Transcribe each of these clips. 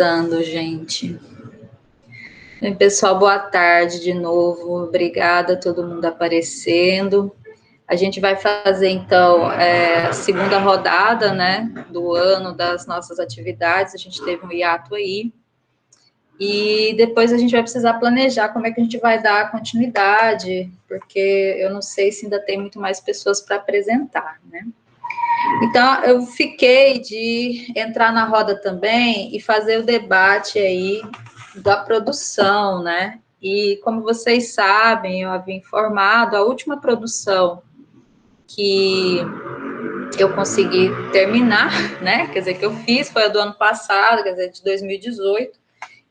Dando, gente. Bem, pessoal, boa tarde de novo. Obrigada a todo mundo aparecendo. A gente vai fazer, então, a segunda rodada, né, do ano das nossas atividades. A gente teve um hiato aí. E depois a gente vai precisar planejar como é que a gente vai dar continuidade, porque eu não sei se ainda tem muito mais pessoas para apresentar, né? Então, eu fiquei de entrar na roda também e fazer o debate aí da produção, né? E como vocês sabem, eu havia informado, a última produção que eu consegui terminar, né? Quer dizer, que eu fiz foi a do ano passado, quer dizer, de 2018,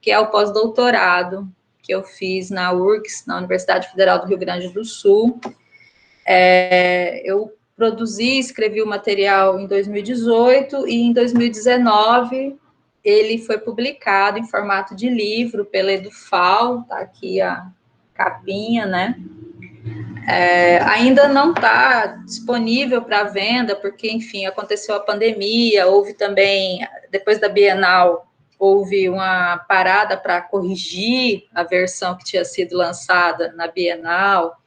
que é o pós-doutorado que eu fiz na URGS, na Universidade Federal do Rio Grande do Sul. Eu produzi, escrevi o material em 2018 e em 2019 ele foi publicado em formato de livro pela Edufal, tá aqui a capinha, né? Ainda não está disponível para venda, porque, enfim, aconteceu a pandemia, houve também, depois da Bienal, houve uma parada para corrigir a versão que tinha sido lançada na Bienal,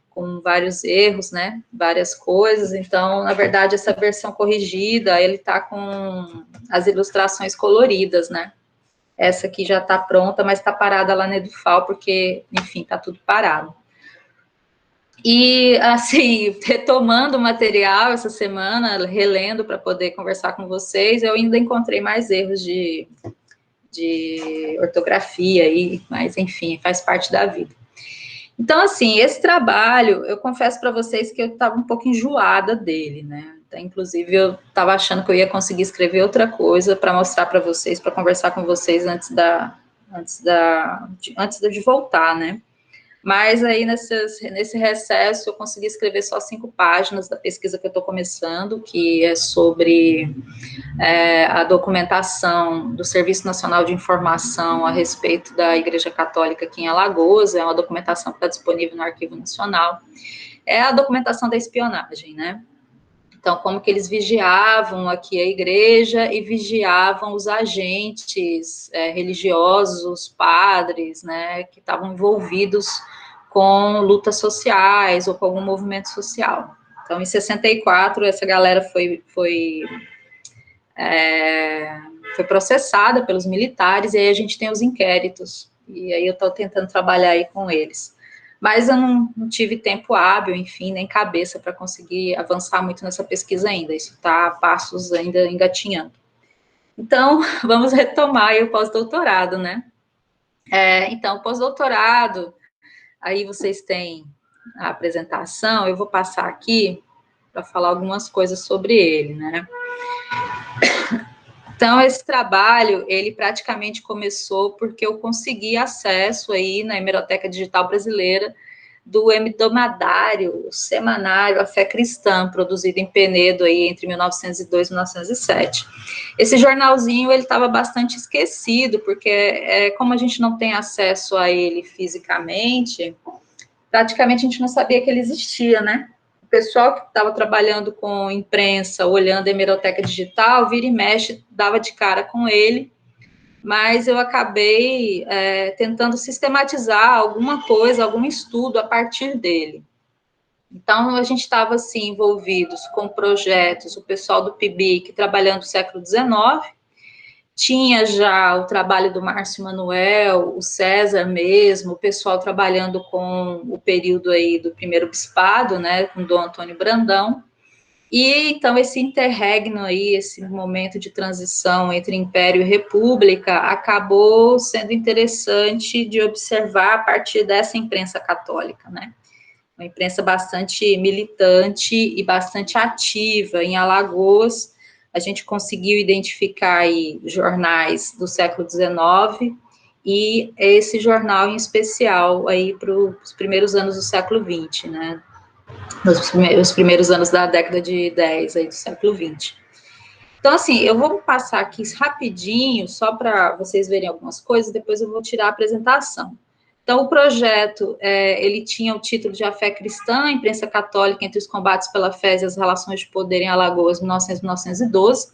com vários erros, né, várias coisas. Então, na verdade, essa versão corrigida, ele está com as ilustrações coloridas, né. Essa aqui já está pronta, mas está parada lá na Edufal, porque, enfim, está tudo parado. E, assim, retomando o material essa semana, relendo para poder conversar com vocês, eu ainda encontrei mais erros de ortografia aí, mas, enfim, faz parte da vida. Então, assim, esse trabalho, eu confesso para vocês que eu estava um pouco enjoada dele, né? Inclusive, eu estava achando que eu ia conseguir escrever outra coisa para mostrar para vocês, para conversar com vocês antes de voltar, né? Mas aí, nesse recesso, eu consegui escrever só 5 páginas da pesquisa que eu estou começando, que é sobre a documentação do Serviço Nacional de Informação a respeito da Igreja Católica aqui em Alagoas. É uma documentação que está disponível no Arquivo Nacional. É a documentação da espionagem, né? Então, como que eles vigiavam aqui a igreja e vigiavam os agentes religiosos, os padres, né, que estavam envolvidos com lutas sociais ou com algum movimento social. Então, em 64, essa galera foi processada pelos militares, e aí a gente tem os inquéritos, e aí eu estou tentando trabalhar aí com eles. Mas eu não tive tempo hábil, enfim, nem cabeça para conseguir avançar muito nessa pesquisa ainda. Isso está a passos ainda engatinhando. Então, vamos retomar aí o pós-doutorado, né? Então, pós-doutorado, aí vocês têm a apresentação, eu vou passar aqui para falar algumas coisas sobre ele, né? Então, esse trabalho, ele praticamente começou porque eu consegui acesso aí na Hemeroteca Digital Brasileira do Hebdomadário, o semanário A Fé Cristã, produzido em Penedo aí entre 1902 e 1907. Esse jornalzinho, ele estava bastante esquecido, porque como a gente não tem acesso a ele fisicamente, praticamente a gente não sabia que ele existia, né? O pessoal que estava trabalhando com imprensa, olhando a hemeroteca digital, vira e mexe, dava de cara com ele, mas eu acabei tentando sistematizar alguma coisa, algum estudo a partir dele. Então, a gente estava, assim, envolvidos com projetos, o pessoal do PIBIC trabalhando no século XIX, tinha já o trabalho do Márcio Manuel, o César mesmo, o pessoal trabalhando com o período aí do primeiro bispado, né, com Dom Antônio Brandão, e então esse interregno aí, esse momento de transição entre Império e República, acabou sendo interessante de observar a partir dessa imprensa católica, né, uma imprensa bastante militante e bastante ativa em Alagoas. A gente conseguiu identificar aí jornais do século XIX e esse jornal em especial aí para os primeiros anos do século XX, né? Os primeiros anos da década de 10 aí do século XX. Então, assim, eu vou passar aqui rapidinho, só para vocês verem algumas coisas, depois eu vou tirar a apresentação. Então, o projeto, ele tinha o título de A Fé Cristã, Imprensa Católica entre os combates pela fé e as relações de poder em Alagoas, 1900-1912.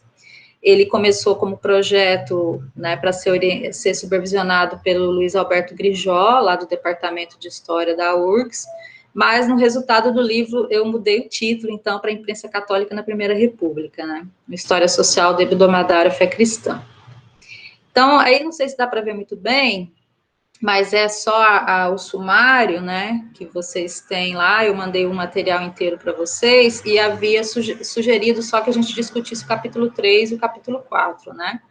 Ele começou como projeto, né, para ser supervisionado pelo Luiz Alberto Grijó, lá do Departamento de História da URGS, mas no resultado do livro eu mudei o título, então, para a Imprensa Católica na Primeira República, né, História Social do Hebdomadário Fé Cristã. Então, aí não sei se dá para ver muito bem, mas é só o sumário, né, que vocês têm lá. Eu mandei o material inteiro para vocês e havia sugerido só que a gente discutisse o capítulo 3 e o capítulo 4, né?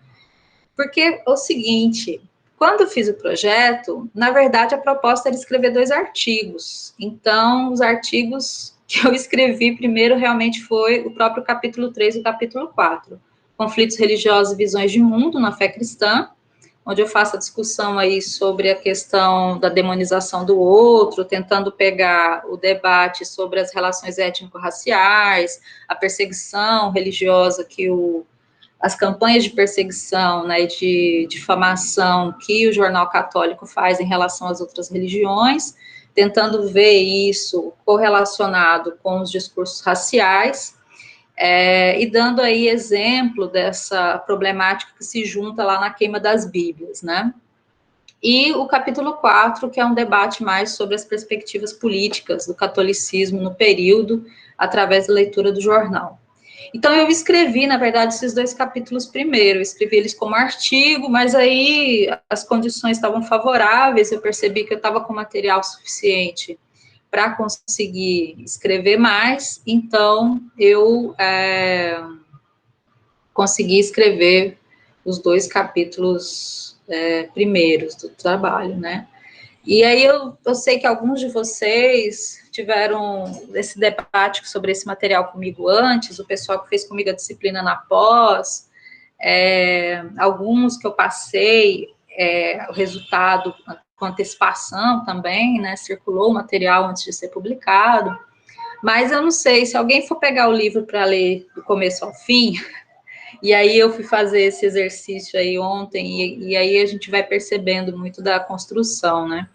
Porque é o seguinte, quando eu fiz o projeto, na verdade a proposta era escrever 2 artigos. Então, os artigos que eu escrevi primeiro realmente foi o próprio capítulo 3 e o capítulo 4. Conflitos religiosos e visões de mundo na fé cristã, onde eu faço a discussão aí sobre a questão da demonização do outro, tentando pegar o debate sobre as relações étnico-raciais, a perseguição religiosa as campanhas de perseguição, né, de difamação que o jornal católico faz em relação às outras religiões, tentando ver isso correlacionado com os discursos raciais, e dando aí exemplo dessa problemática que se junta lá na queima das Bíblias, né? E o capítulo 4, que é um debate mais sobre as perspectivas políticas do catolicismo no período, através da leitura do jornal. Então, eu escrevi, na verdade, esses 2 capítulos primeiro, eu escrevi eles como artigo, mas aí as condições estavam favoráveis, eu percebi que eu estava com material suficiente para conseguir escrever mais, então eu consegui escrever os 2 capítulos primeiros do trabalho, né? E aí eu sei que alguns de vocês tiveram esse debate sobre esse material comigo antes, o pessoal que fez comigo a disciplina na pós, alguns que eu passei o resultado com antecipação também, né, circulou o material antes de ser publicado, mas eu não sei, se alguém for pegar o livro para ler do começo ao fim, e aí eu fui fazer esse exercício aí ontem, e aí a gente vai percebendo muito da construção, né.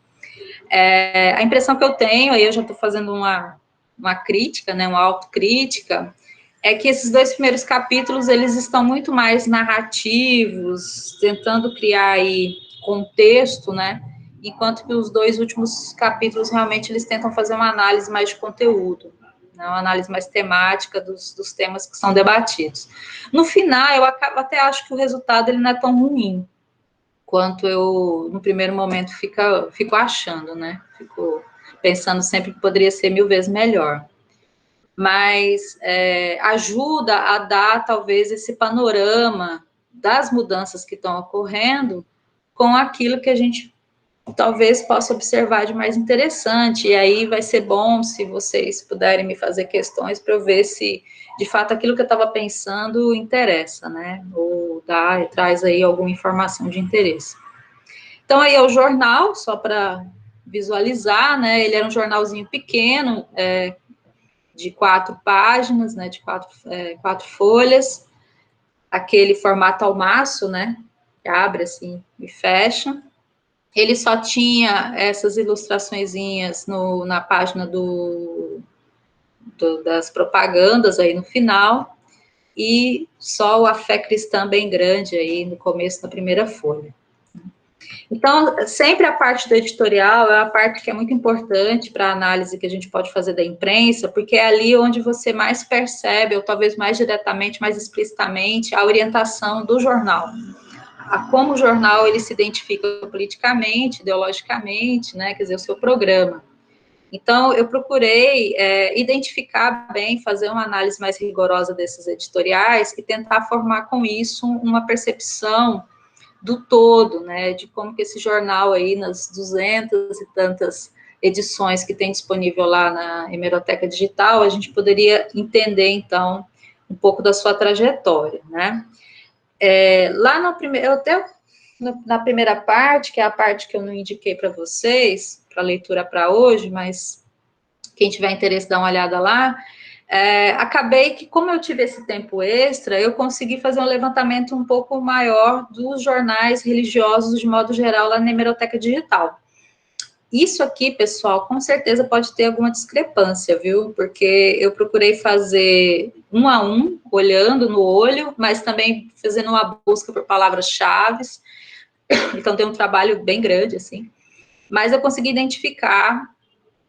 A impressão que eu tenho, aí eu já estou fazendo uma crítica, né, uma autocrítica, é que esses 2 primeiros capítulos, eles estão muito mais narrativos, tentando criar aí contexto, né, enquanto que os 2 últimos capítulos, realmente, eles tentam fazer uma análise mais de conteúdo, né, uma análise mais temática dos temas que são debatidos. No final, eu até acho que o resultado ele não é tão ruim, quanto eu, no primeiro momento, fico achando, né? Fico pensando sempre que poderia ser 1000 vezes melhor. Mas ajuda a dar, talvez, esse panorama das mudanças que estão ocorrendo com aquilo que a gente talvez possa observar de mais interessante. E aí vai ser bom se vocês puderem me fazer questões para eu ver se, de fato, aquilo que eu estava pensando interessa, né? Ou traz aí alguma informação de interesse. Então, aí é o jornal, só para visualizar, né? Ele era um jornalzinho pequeno, de 4 páginas, né? De 4 folhas, aquele formato almaço, né? Que abre assim e fecha. Ele só tinha essas ilustraçõezinhas na página das propagandas aí no final, e só a fé cristã bem grande aí no começo da primeira folha. Então, sempre a parte do editorial é a parte que é muito importante para a análise que a gente pode fazer da imprensa, porque é ali onde você mais percebe, ou talvez mais diretamente, mais explicitamente, a orientação do jornal. A como o jornal ele se identifica politicamente, ideologicamente, né, quer dizer, o seu programa. Então, eu procurei identificar bem, fazer uma análise mais rigorosa desses editoriais e tentar formar com isso uma percepção do todo, né, de como que esse jornal aí, nas 200 e tantas edições que tem disponível lá na Hemeroteca Digital, a gente poderia entender, então, um pouco da sua trajetória, né. Lá no primeiro, na primeira parte, que é a parte que eu não indiquei para vocês, para leitura para hoje, mas quem tiver interesse, dá uma olhada lá. Acabei que, como eu tive esse tempo extra, eu consegui fazer um levantamento um pouco maior dos jornais religiosos, de modo geral, lá na Hemeroteca Digital. Isso aqui, pessoal, com certeza pode ter alguma discrepância, viu? Porque eu procurei fazer um a um, olhando no olho, mas também fazendo uma busca por palavras-chave. Então, tem um trabalho bem grande, assim. Mas eu consegui identificar,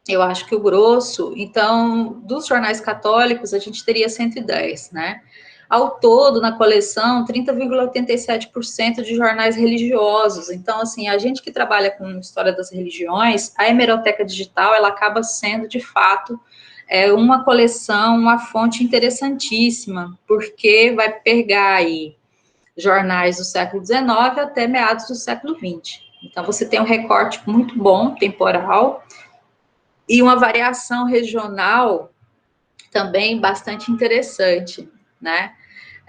eu acho que o grosso. Então, dos jornais católicos, a gente teria 110, né? Ao todo, na coleção, 30,87% de jornais religiosos. Então, assim, a gente que trabalha com história das religiões, a hemeroteca digital, ela acaba sendo, de fato, uma coleção, uma fonte interessantíssima, porque vai pegar aí jornais do século XIX até meados do século XX. Então, você tem um recorte muito bom, temporal, e uma variação regional também bastante interessante, né?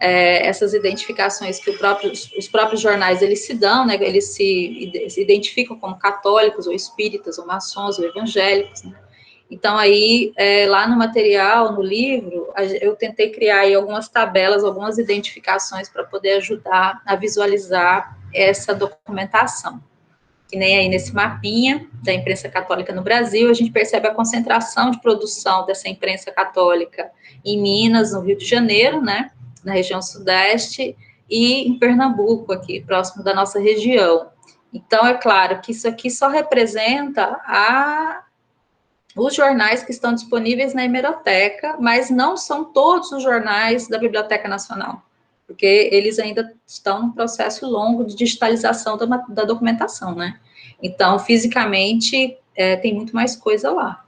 Essas identificações que os próprios jornais eles se dão, né? Eles se identificam como católicos, ou espíritas, ou maçons, ou evangélicos, né? Então, aí, lá no material, no livro, eu tentei criar aí algumas tabelas, algumas identificações para poder ajudar a visualizar essa documentação. Que nem aí nesse mapinha da imprensa católica no Brasil, a gente percebe a concentração de produção dessa imprensa católica em Minas, no Rio de Janeiro, né, na região sudeste, e em Pernambuco, aqui, próximo da nossa região. Então, é claro que isso aqui só representa os jornais que estão disponíveis na hemeroteca, mas não são todos os jornais da Biblioteca Nacional, porque eles ainda estão num processo longo de digitalização da documentação, né? Então, fisicamente, tem muito mais coisa lá.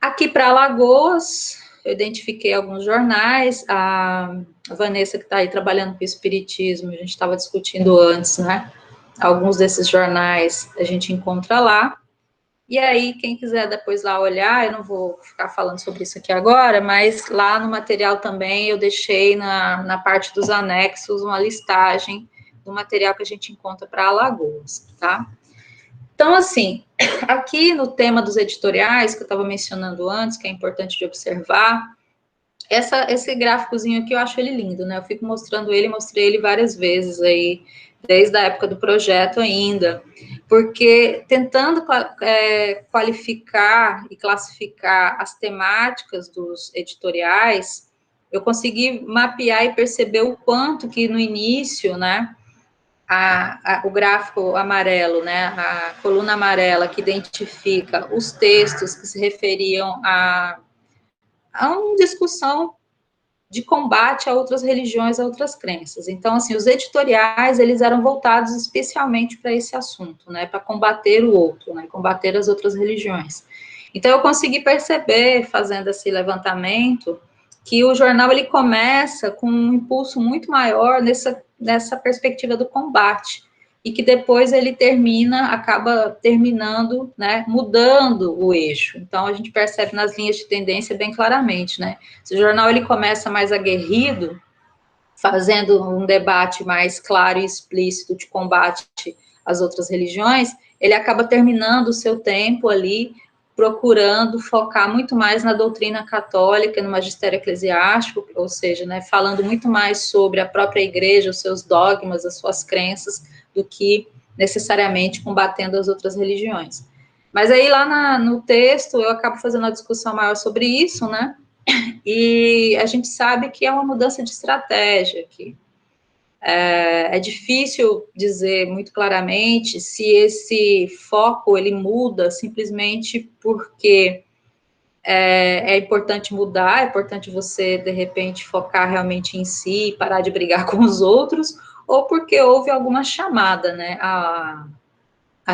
Aqui para Alagoas, eu identifiquei alguns jornais, a Vanessa, que está aí trabalhando com o Espiritismo, a gente estava discutindo antes, né? Alguns desses jornais a gente encontra lá. E aí, quem quiser depois lá olhar, eu não vou ficar falando sobre isso aqui agora, mas lá no material também eu deixei na parte dos anexos uma listagem do material que a gente encontra para Alagoas, tá? Então, assim, aqui no tema dos editoriais, que eu estava mencionando antes, que é importante de observar, esse gráficozinho aqui eu acho ele lindo, né? Eu fico mostrando ele, mostrei ele várias vezes aí, desde a época do projeto ainda, porque tentando qualificar e classificar as temáticas dos editoriais, eu consegui mapear e perceber o quanto que no início, né, o gráfico amarelo, né, a coluna amarela que identifica os textos que se referiam a uma discussão de combate a outras religiões, a outras crenças. Então, assim, os editoriais, eles eram voltados especialmente para esse assunto, né, para combater o outro, né, combater as outras religiões. Então, eu consegui perceber, fazendo esse levantamento, que o jornal, ele começa com um impulso muito maior nessa perspectiva do combate, e que depois ele acaba terminando, né, mudando o eixo. Então, a gente percebe nas linhas de tendência bem claramente, né? Se o jornal ele começa mais aguerrido, fazendo um debate mais claro e explícito de combate às outras religiões, ele acaba terminando o seu tempo ali procurando focar muito mais na doutrina católica, no magistério eclesiástico, ou seja, né, falando muito mais sobre a própria igreja, os seus dogmas, as suas crenças, do que necessariamente combatendo as outras religiões. Mas aí lá no texto eu acabo fazendo uma discussão maior sobre isso, né? E a gente sabe que é uma mudança de estratégia aqui. É difícil dizer muito claramente se esse foco ele muda simplesmente porque é importante mudar, é importante você, de repente, focar realmente em si, parar de brigar com os outros, ou porque houve alguma chamada, né, a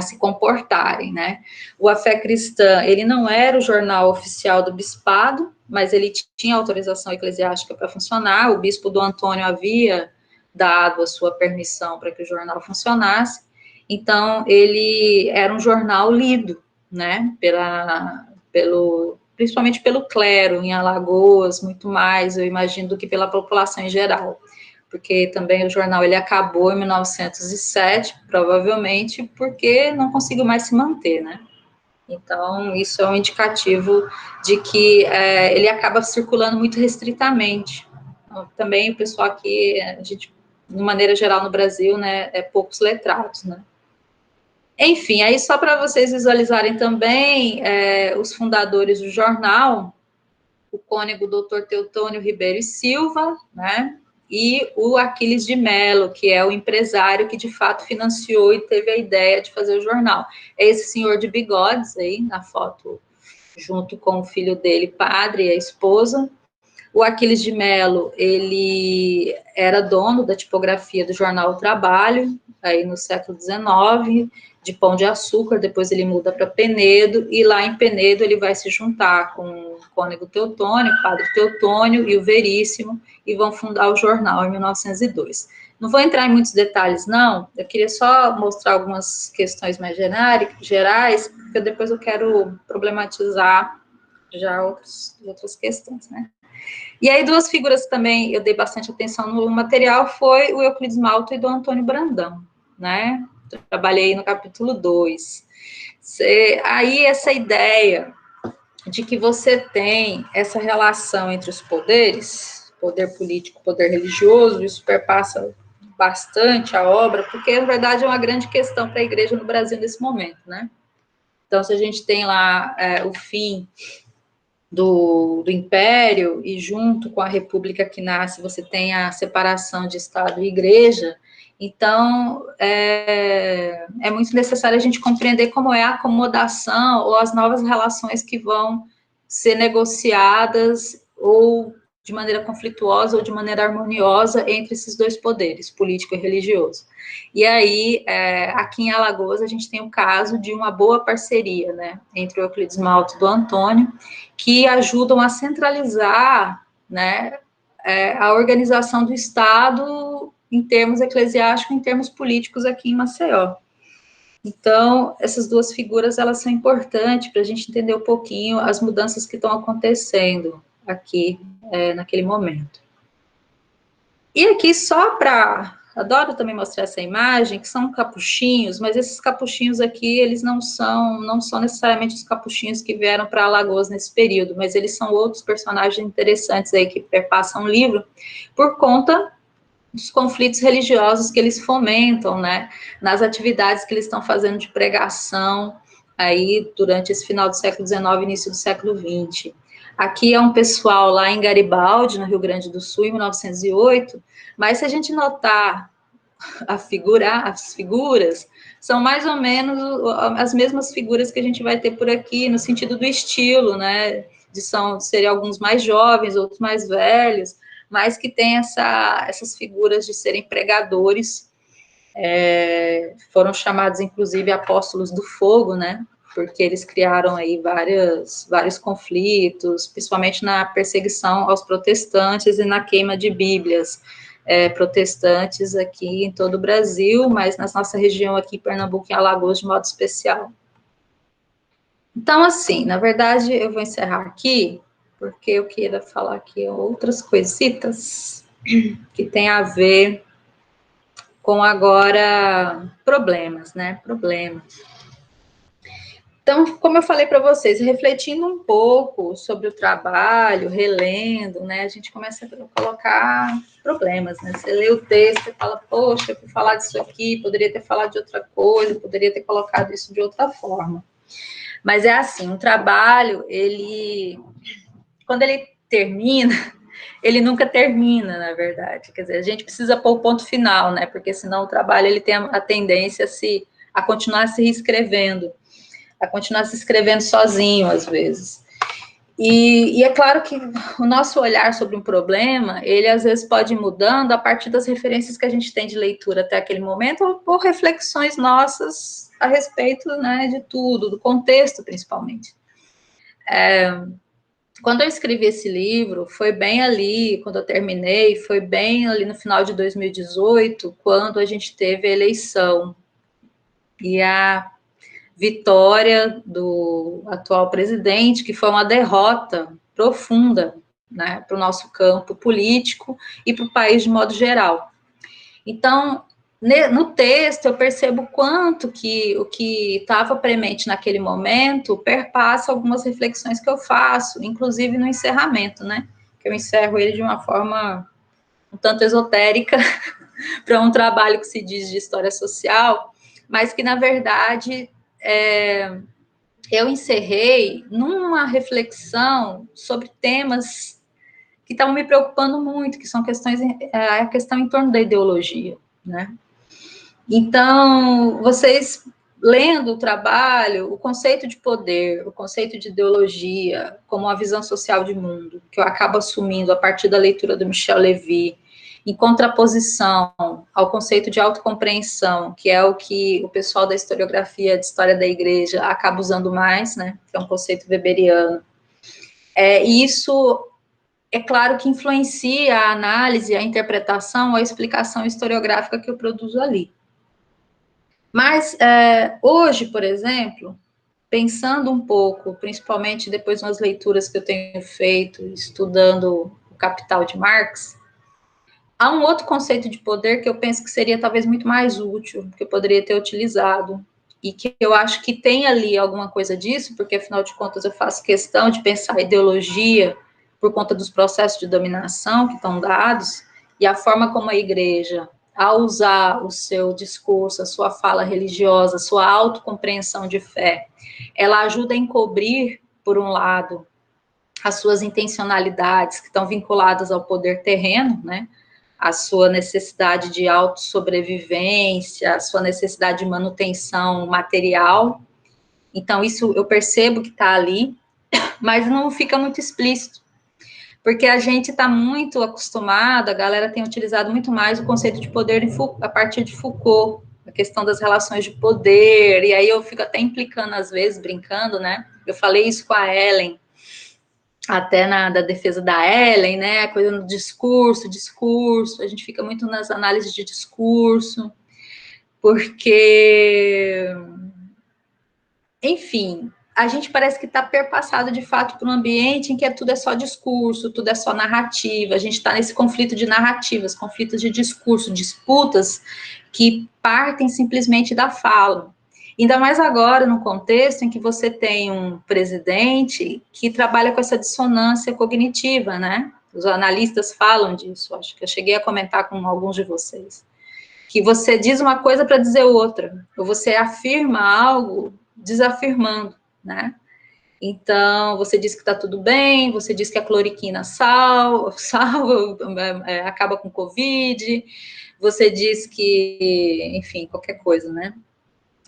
se comportarem, né. O A Fé Cristã, ele não era o jornal oficial do bispado, mas ele tinha autorização eclesiástica para funcionar, o bispo Dom Antônio havia dado a sua permissão para que o jornal funcionasse, então ele era um jornal lido, né, principalmente pelo clero em Alagoas, muito mais, eu imagino, do que pela população em geral, porque também o jornal ele acabou em 1907, provavelmente porque não conseguiu mais se manter, né? Então, isso é um indicativo de que ele acaba circulando muito restritamente. Então, também o pessoal aqui, a gente, de maneira geral no Brasil, né, é poucos letrados, né? Enfim, aí só para vocês visualizarem também os fundadores do jornal, o cônego Dr. Teutônio Ribeiro e Silva, né? E o Aquiles de Mello, que é o empresário que de fato financiou e teve a ideia de fazer o jornal. É esse senhor de bigodes aí na foto, junto com o filho dele, padre, e a esposa. O Aquiles de Mello, ele era dono da tipografia do jornal O Trabalho, aí no século XIX, de Pão de Açúcar, depois ele muda para Penedo, e lá em Penedo ele vai se juntar com o cônego Teutônio, o padre Teutônio e o Veríssimo, e vão fundar o jornal em 1902. Não vou entrar em muitos detalhes, não, eu queria só mostrar algumas questões mais gerais, porque depois eu quero problematizar já outras questões, né? E aí, duas figuras que também eu dei bastante atenção no material foi o Euclides Malta e do Antônio Brandão, né? Trabalhei no capítulo 2. Aí, essa ideia de que você tem essa relação entre os poderes, poder político, poder religioso, isso perpassa bastante a obra, porque, na verdade, é uma grande questão para a igreja no Brasil nesse momento, né? Então, se a gente tem lá o fim do Império, e junto com a República que nasce, você tem a separação de Estado e Igreja, então é muito necessário a gente compreender como é a acomodação ou as novas relações que vão ser negociadas ou de maneira conflituosa ou de maneira harmoniosa entre esses dois poderes, político e religioso. E aí, aqui em Alagoas, a gente tem o caso de uma boa parceria, né, entre o Euclides Malta e do Antônio, que ajudam a centralizar, né, a organização do Estado em termos eclesiásticos, em termos políticos aqui em Maceió. Então, essas duas figuras, elas são importantes para a gente entender um pouquinho as mudanças que estão acontecendo aqui, naquele momento. E aqui, só para... Adoro também mostrar essa imagem, que são capuchinhos, mas esses capuchinhos aqui, eles não são necessariamente os capuchinhos que vieram para Alagoas nesse período, mas eles são outros personagens interessantes aí que perpassam o livro, por conta dos conflitos religiosos que eles fomentam, né, nas atividades que eles estão fazendo de pregação aí durante esse final do século XIX, início do século XX. Aqui é um pessoal lá em Garibaldi, no Rio Grande do Sul, em 1908, mas se a gente notar as figuras, são mais ou menos as mesmas figuras que a gente vai ter por aqui, no sentido do estilo, né, serem alguns mais jovens, outros mais velhos, mas que tem essas figuras de serem pregadores, foram chamados, inclusive, apóstolos do fogo, né, porque eles criaram aí vários conflitos, principalmente na perseguição aos protestantes e na queima de Bíblias protestantes aqui em todo o Brasil, mas na nossa região aqui, Pernambuco e Alagoas, de modo especial. Então, assim, na verdade, eu vou encerrar aqui, porque eu queria falar aqui outras coisitas que tem a ver com agora problemas, né? Problemas. Então, como eu falei para vocês, refletindo um pouco sobre o trabalho, relendo, né, a gente começa a colocar problemas, né? Você lê o texto e fala, poxa, eu fui falar disso aqui, poderia ter falado de outra coisa, poderia ter colocado isso de outra forma. Mas é assim, um trabalho, quando ele termina, ele nunca termina, na verdade. Quer dizer, a gente precisa pôr o ponto final, né? Porque senão o trabalho ele tem a tendência a continuar se reescrevendo, a continuar se escrevendo sozinho, às vezes. E é claro que o nosso olhar sobre um problema, ele às vezes pode ir mudando a partir das referências que a gente tem de leitura até aquele momento, ou por reflexões nossas a respeito, né, de tudo, do contexto, principalmente. Quando eu escrevi esse livro, foi bem ali, quando eu terminei, foi bem ali no final de 2018, quando a gente teve a eleição. E a vitória do atual presidente, que foi uma derrota profunda, né, para o nosso campo político e para o país de modo geral. Então, no texto, eu percebo quanto que o que estava premente naquele momento perpassa algumas reflexões que eu faço, inclusive no encerramento, né, que eu encerro ele de uma forma um tanto esotérica para um trabalho que se diz de história social, mas que, na verdade, eu encerrei numa reflexão sobre temas que estavam me preocupando muito, que são questões, a questão em torno da ideologia, né? Então, vocês lendo o trabalho, o conceito de poder, o conceito de ideologia, como uma visão social de mundo, que eu acabo assumindo a partir da leitura do Michel Levy, em contraposição ao conceito de autocompreensão, que é o que o pessoal da historiografia de história da igreja acaba usando mais, né, que é um conceito weberiano. Isso, é claro que influencia a análise, a interpretação, a explicação historiográfica que eu produzo ali. Mas, hoje, por exemplo, pensando um pouco, principalmente depois das leituras que eu tenho feito, estudando o Capital de Marx, há um outro conceito de poder que eu penso que seria talvez muito mais útil, que eu poderia ter utilizado, e que eu acho que tem ali alguma coisa disso, porque afinal de contas eu faço questão de pensar a ideologia por conta dos processos de dominação que estão dados, e a forma como a igreja, ao usar o seu discurso, a sua fala religiosa, a sua autocompreensão de fé, ela ajuda a encobrir, por um lado, as suas intencionalidades que estão vinculadas ao poder terreno, né? A sua necessidade de autossobrevivência, a sua necessidade de manutenção material. Então, isso eu percebo que está ali, mas não fica muito explícito, porque a gente está muito acostumado, a galera tem utilizado muito mais o conceito de poder a partir de Foucault, a questão das relações de poder, e aí eu fico até implicando, às vezes, brincando, né? Eu falei isso com a Ellen, até da defesa da Ellen, né, a coisa no discurso, a gente fica muito nas análises de discurso, porque, enfim, a gente parece que está perpassado, de fato, por um ambiente em que tudo é só discurso, tudo é só narrativa, a gente está nesse conflito de narrativas, conflitos de discurso, disputas que partem simplesmente da fala. Ainda mais agora, no contexto em que você tem um presidente que trabalha com essa dissonância cognitiva, né? Os analistas falam disso, acho que eu cheguei a comentar com alguns de vocês. Que você diz uma coisa para dizer outra, ou você afirma algo desafirmando, né? Então, você diz que está tudo bem, você diz que a cloriquina salva, acaba com Covid, você diz que, enfim, qualquer coisa, né?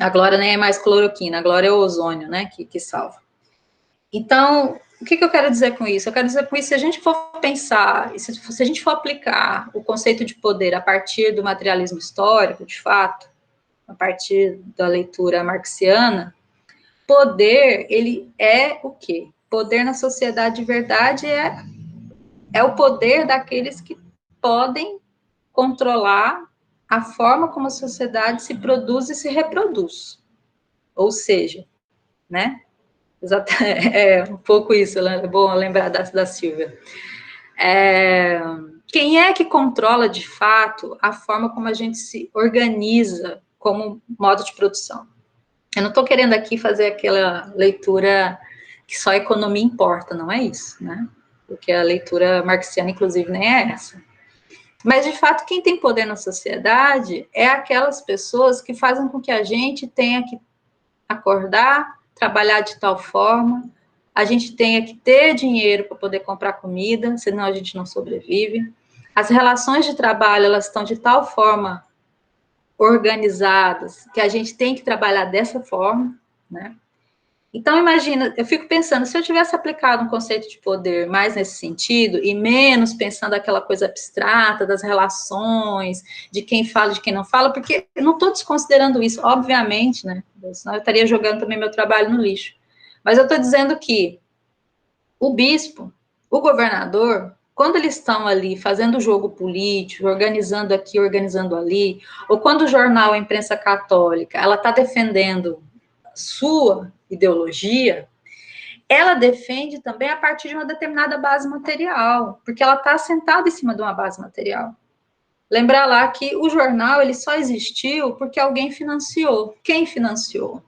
A glória nem é mais cloroquina, a glória é o ozônio, né, que salva. Então, o que eu quero dizer com isso? Eu quero dizer com isso, se a gente for pensar, se a gente for aplicar o conceito de poder a partir do materialismo histórico, de fato, a partir da leitura marxiana, poder, ele é o quê? Poder na sociedade de verdade é o poder daqueles que podem controlar a forma como a sociedade se produz e se reproduz. Ou seja, né? É um pouco isso, é bom lembrar da Silvia. Quem é que controla, de fato, a forma como a gente se organiza como modo de produção? Eu não estou querendo aqui fazer aquela leitura que só a economia importa, não é isso, né? Porque a leitura marxiana, inclusive, nem é essa. Mas, de fato, quem tem poder na sociedade é aquelas pessoas que fazem com que a gente tenha que acordar, trabalhar de tal forma, a gente tenha que ter dinheiro para poder comprar comida, senão a gente não sobrevive. As relações de trabalho, elas estão de tal forma organizadas que a gente tem que trabalhar dessa forma, né? Então, imagina, eu fico pensando, se eu tivesse aplicado um conceito de poder mais nesse sentido, e menos pensando aquela coisa abstrata das relações, de quem fala e de quem não fala, porque eu não estou desconsiderando isso, obviamente, né? Senão eu estaria jogando também meu trabalho no lixo. Mas eu estou dizendo que o bispo, o governador, quando eles estão ali fazendo o jogo político, organizando aqui, organizando ali, ou quando o jornal, a imprensa católica, ela está defendendo sua ideologia, ela defende também a partir de uma determinada base material, porque ela está assentada em cima de uma base material. Lembrar lá que o jornal ele só existiu porque alguém financiou. Quem financiou?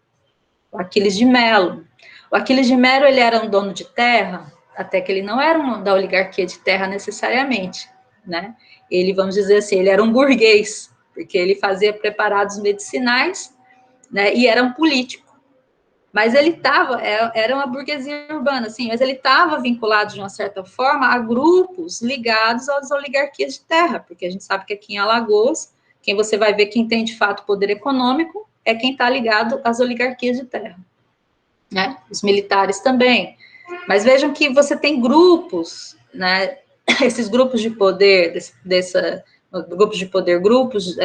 O Aquiles de Melo. O Aquiles de Melo ele era um dono de terra, até que ele não era da oligarquia de terra necessariamente, né? Ele, vamos dizer assim, ele era um burguês, porque ele fazia preparados medicinais né? E era um político. Mas ele estava, era uma burguesia urbana, assim, mas ele estava vinculado, de uma certa forma, a grupos ligados às oligarquias de terra, porque a gente sabe que aqui em Alagoas, quem você vai ver quem tem, de fato, poder econômico é quem está ligado às oligarquias de terra, né? Os militares também. Mas vejam que você tem grupos, né? Esses grupos de poder, grupos de poder, grupos,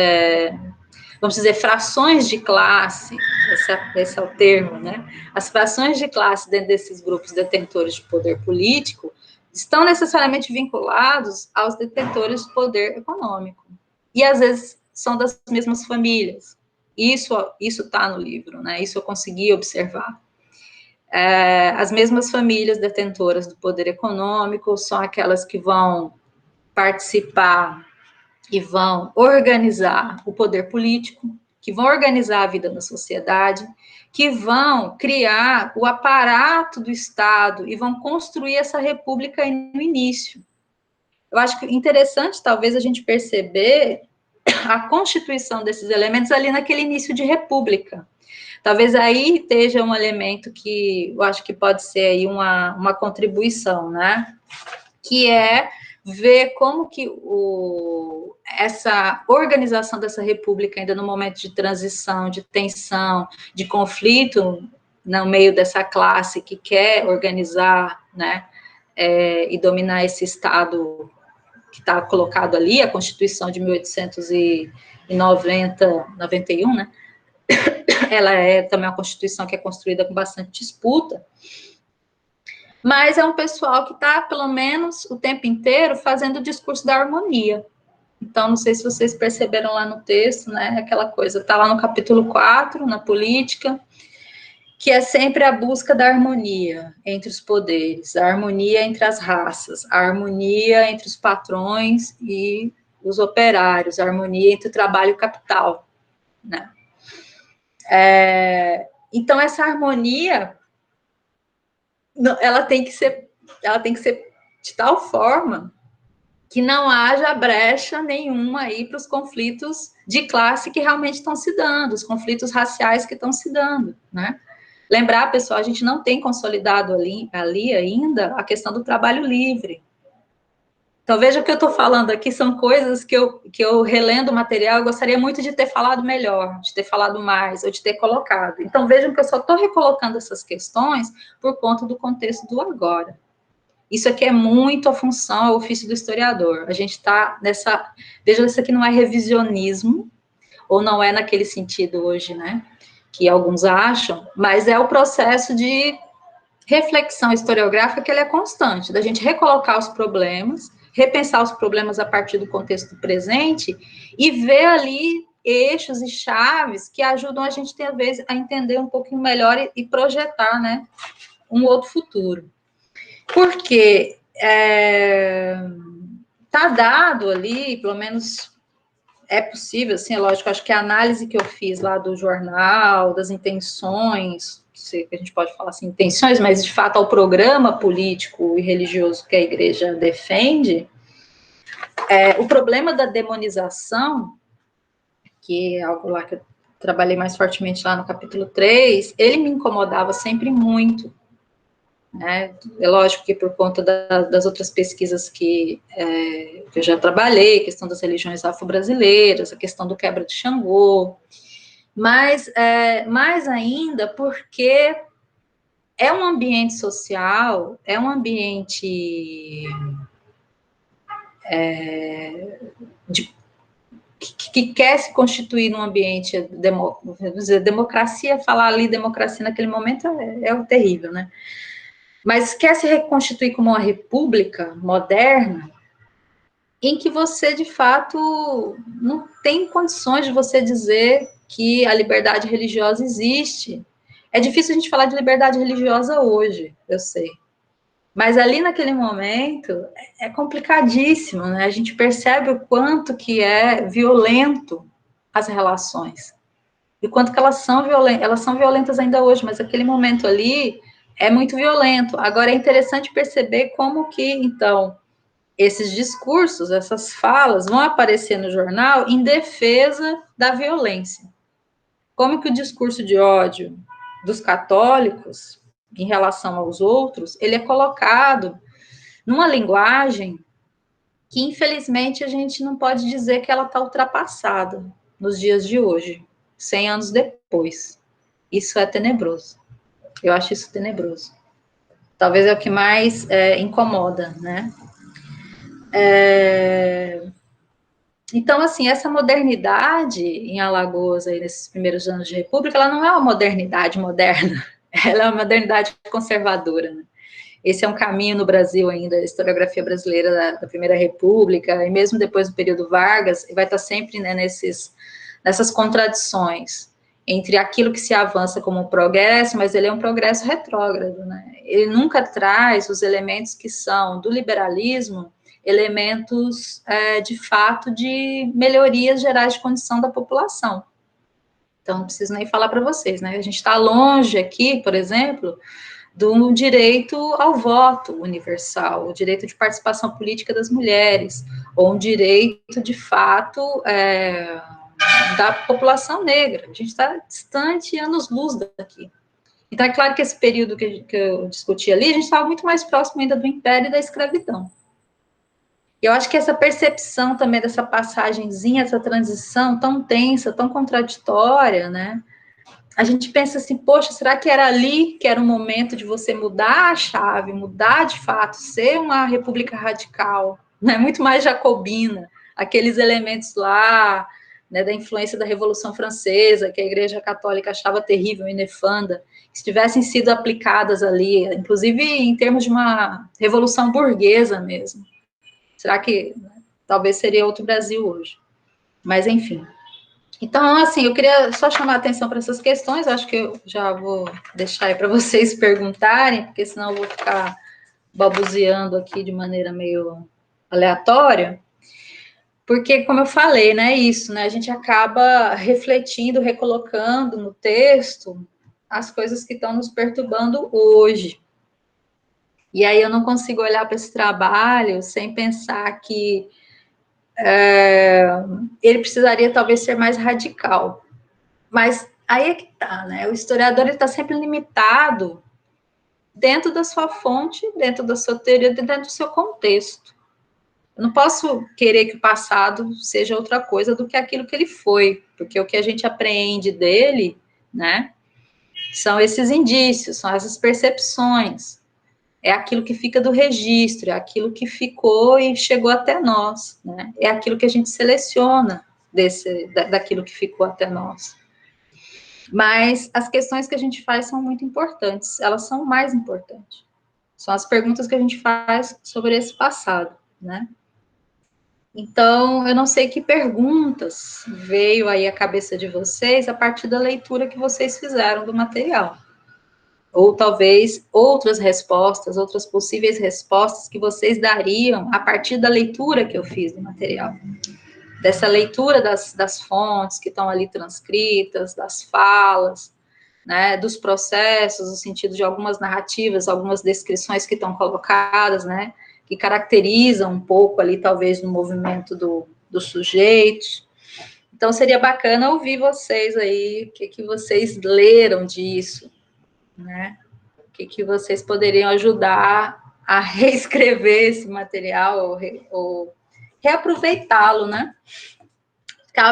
vamos dizer, frações de classe, esse é o termo, né? As frações de classe dentro desses grupos detentores de poder político estão necessariamente vinculados aos detentores de poder econômico. E, às vezes, são das mesmas famílias. Isso está no livro, né? Isso eu consegui observar. As mesmas famílias detentoras do poder econômico são aquelas que vão participar e vão organizar o poder político, que vão organizar a vida da sociedade, que vão criar o aparato do Estado e vão construir essa república no início. Eu acho que interessante, talvez, a gente perceber a constituição desses elementos ali naquele início de república. Talvez aí esteja um elemento que eu acho que pode ser aí uma contribuição, né? Que é ver como que essa organização dessa república, ainda no momento de transição, de tensão, de conflito, no meio dessa classe que quer organizar, né, e dominar esse Estado que está colocado ali, a Constituição de 1891, né, ela é também uma Constituição que é construída com bastante disputa, mas é um pessoal que está, pelo menos, o tempo inteiro fazendo o discurso da harmonia. Então, não sei se vocês perceberam lá no texto, né, aquela coisa, está lá no capítulo 4, na política, que é sempre a busca da harmonia entre os poderes, a harmonia entre as raças, a harmonia entre os patrões e os operários, a harmonia entre o trabalho e o capital, né. Então, essa harmonia, ela tem que ser de tal forma que não haja brecha nenhuma aí para os conflitos de classe que realmente estão se dando, os conflitos raciais que estão se dando, né? Lembrar, pessoal, a gente não tem consolidado ali ainda a questão do trabalho livre. Então, veja que eu estou falando aqui são coisas que eu relendo o material, eu gostaria muito de ter falado melhor, de ter falado mais, ou de ter colocado. Então, vejam que eu só estou recolocando essas questões por conta do contexto do agora. Isso aqui é muito a função, o ofício do historiador. A gente está nessa... Veja, isso aqui não é revisionismo, ou não é naquele sentido hoje, né? Que alguns acham, mas é o processo de reflexão historiográfica que ele é constante, da gente recolocar os problemas, repensar os problemas a partir do contexto presente e ver ali eixos e chaves que ajudam a gente, talvez, a entender um pouquinho melhor e projetar, né, um outro futuro. Porque está dado ali, pelo menos é possível, assim, é lógico, acho que a análise que eu fiz lá do jornal, das intenções, que a gente pode falar assim, intenções, mas de fato ao programa político e religioso que a igreja defende, o problema da demonização, que é algo lá que eu trabalhei mais fortemente lá no capítulo 3, ele me incomodava sempre muito, né? É lógico que por conta das outras pesquisas que eu já trabalhei, questão das religiões afro-brasileiras, a questão do quebra de Xangô, mas mais ainda porque é um ambiente social, é um ambiente que quer se constituir num ambiente, vamos dizer, democracia, falar ali democracia naquele momento é terrível, né? Mas quer se reconstituir como uma república moderna, em que você, de fato, não tem condições de você dizer que a liberdade religiosa existe. É difícil a gente falar de liberdade religiosa hoje, eu sei. Mas ali naquele momento é complicadíssimo, né? A gente percebe o quanto que é violento as relações. E o quanto que elas são violentas ainda hoje, mas aquele momento ali é muito violento. Agora, é interessante perceber como que, então, esses discursos, essas falas vão aparecer no jornal em defesa da violência. como que o discurso de ódio dos católicos em relação aos outros, ele é colocado numa linguagem que, infelizmente, a gente não pode dizer que ela está ultrapassada nos dias de hoje, 100 anos depois. Isso é tenebroso. Eu acho isso tenebroso. Talvez é o que mais incomoda, né? Então, assim, essa modernidade em Alagoas, aí, nesses primeiros anos de República, ela não é uma modernidade moderna, ela é uma modernidade conservadora, né? Esse é um caminho no Brasil ainda, a historiografia brasileira da Primeira República, e mesmo depois do período Vargas, vai estar sempre, né, nessas contradições entre aquilo que se avança como um progresso, mas ele é um progresso retrógrado, né? Ele nunca traz os elementos que são do liberalismo, elementos, de fato, de melhorias gerais de condição da população. Então, não preciso nem falar para vocês, né? A gente está longe aqui, por exemplo, do direito ao voto universal, o direito de participação política das mulheres, ou um direito, de fato, da população negra. A gente está distante anos-luz daqui. Então, é claro que esse período que eu discuti ali, a gente estava muito mais próximo ainda do Império e da escravidão. E eu acho que essa percepção também dessa passagenzinha, essa transição tão tensa, tão contraditória, né? A gente pensa assim, poxa, será que era ali que era o momento de você mudar a chave, mudar de fato, ser uma república radical, né? Muito mais jacobina, aqueles elementos lá, né, da influência da Revolução Francesa, que a Igreja Católica achava terrível e nefanda, que tivessem sido aplicadas ali, inclusive em termos de uma revolução burguesa mesmo. Será que, né, talvez seria outro Brasil hoje? Mas, enfim. Então, assim, eu queria só chamar a atenção para essas questões, acho que eu já vou deixar aí para vocês perguntarem, porque senão eu vou ficar babuzeando aqui de maneira meio aleatória, porque, como eu falei, né, isso, né, a gente acaba refletindo, recolocando no texto as coisas que estão nos perturbando hoje. E aí eu não consigo olhar para esse trabalho sem pensar que ele precisaria talvez ser mais radical. Mas aí é que tá, né? O historiador está sempre limitado dentro da sua fonte, dentro da sua teoria, dentro do seu contexto. Eu não posso querer que o passado seja outra coisa do que aquilo que ele foi, porque o que a gente apreende dele, né, são esses indícios, são essas percepções, é aquilo que fica do registro, é aquilo que ficou e chegou até nós, né, é aquilo que a gente seleciona daquilo que ficou até nós. Mas as questões que a gente faz são muito importantes, elas são mais importantes. São as perguntas que a gente faz sobre esse passado, né? Então, eu não sei que perguntas veio aí à cabeça de vocês a partir da leitura que vocês fizeram do material. Ou talvez outras respostas, outras possíveis respostas que vocês dariam a partir da leitura que eu fiz do material. Dessa leitura das fontes que estão ali transcritas, das falas, né, dos processos, no sentido de algumas narrativas, algumas descrições que estão colocadas, né, que caracterizam um pouco ali, talvez, no movimento dos sujeitos. Então, seria bacana ouvir vocês aí, o que vocês leram disso, né, o que vocês poderiam ajudar a reescrever esse material, ou reaproveitá-lo, né.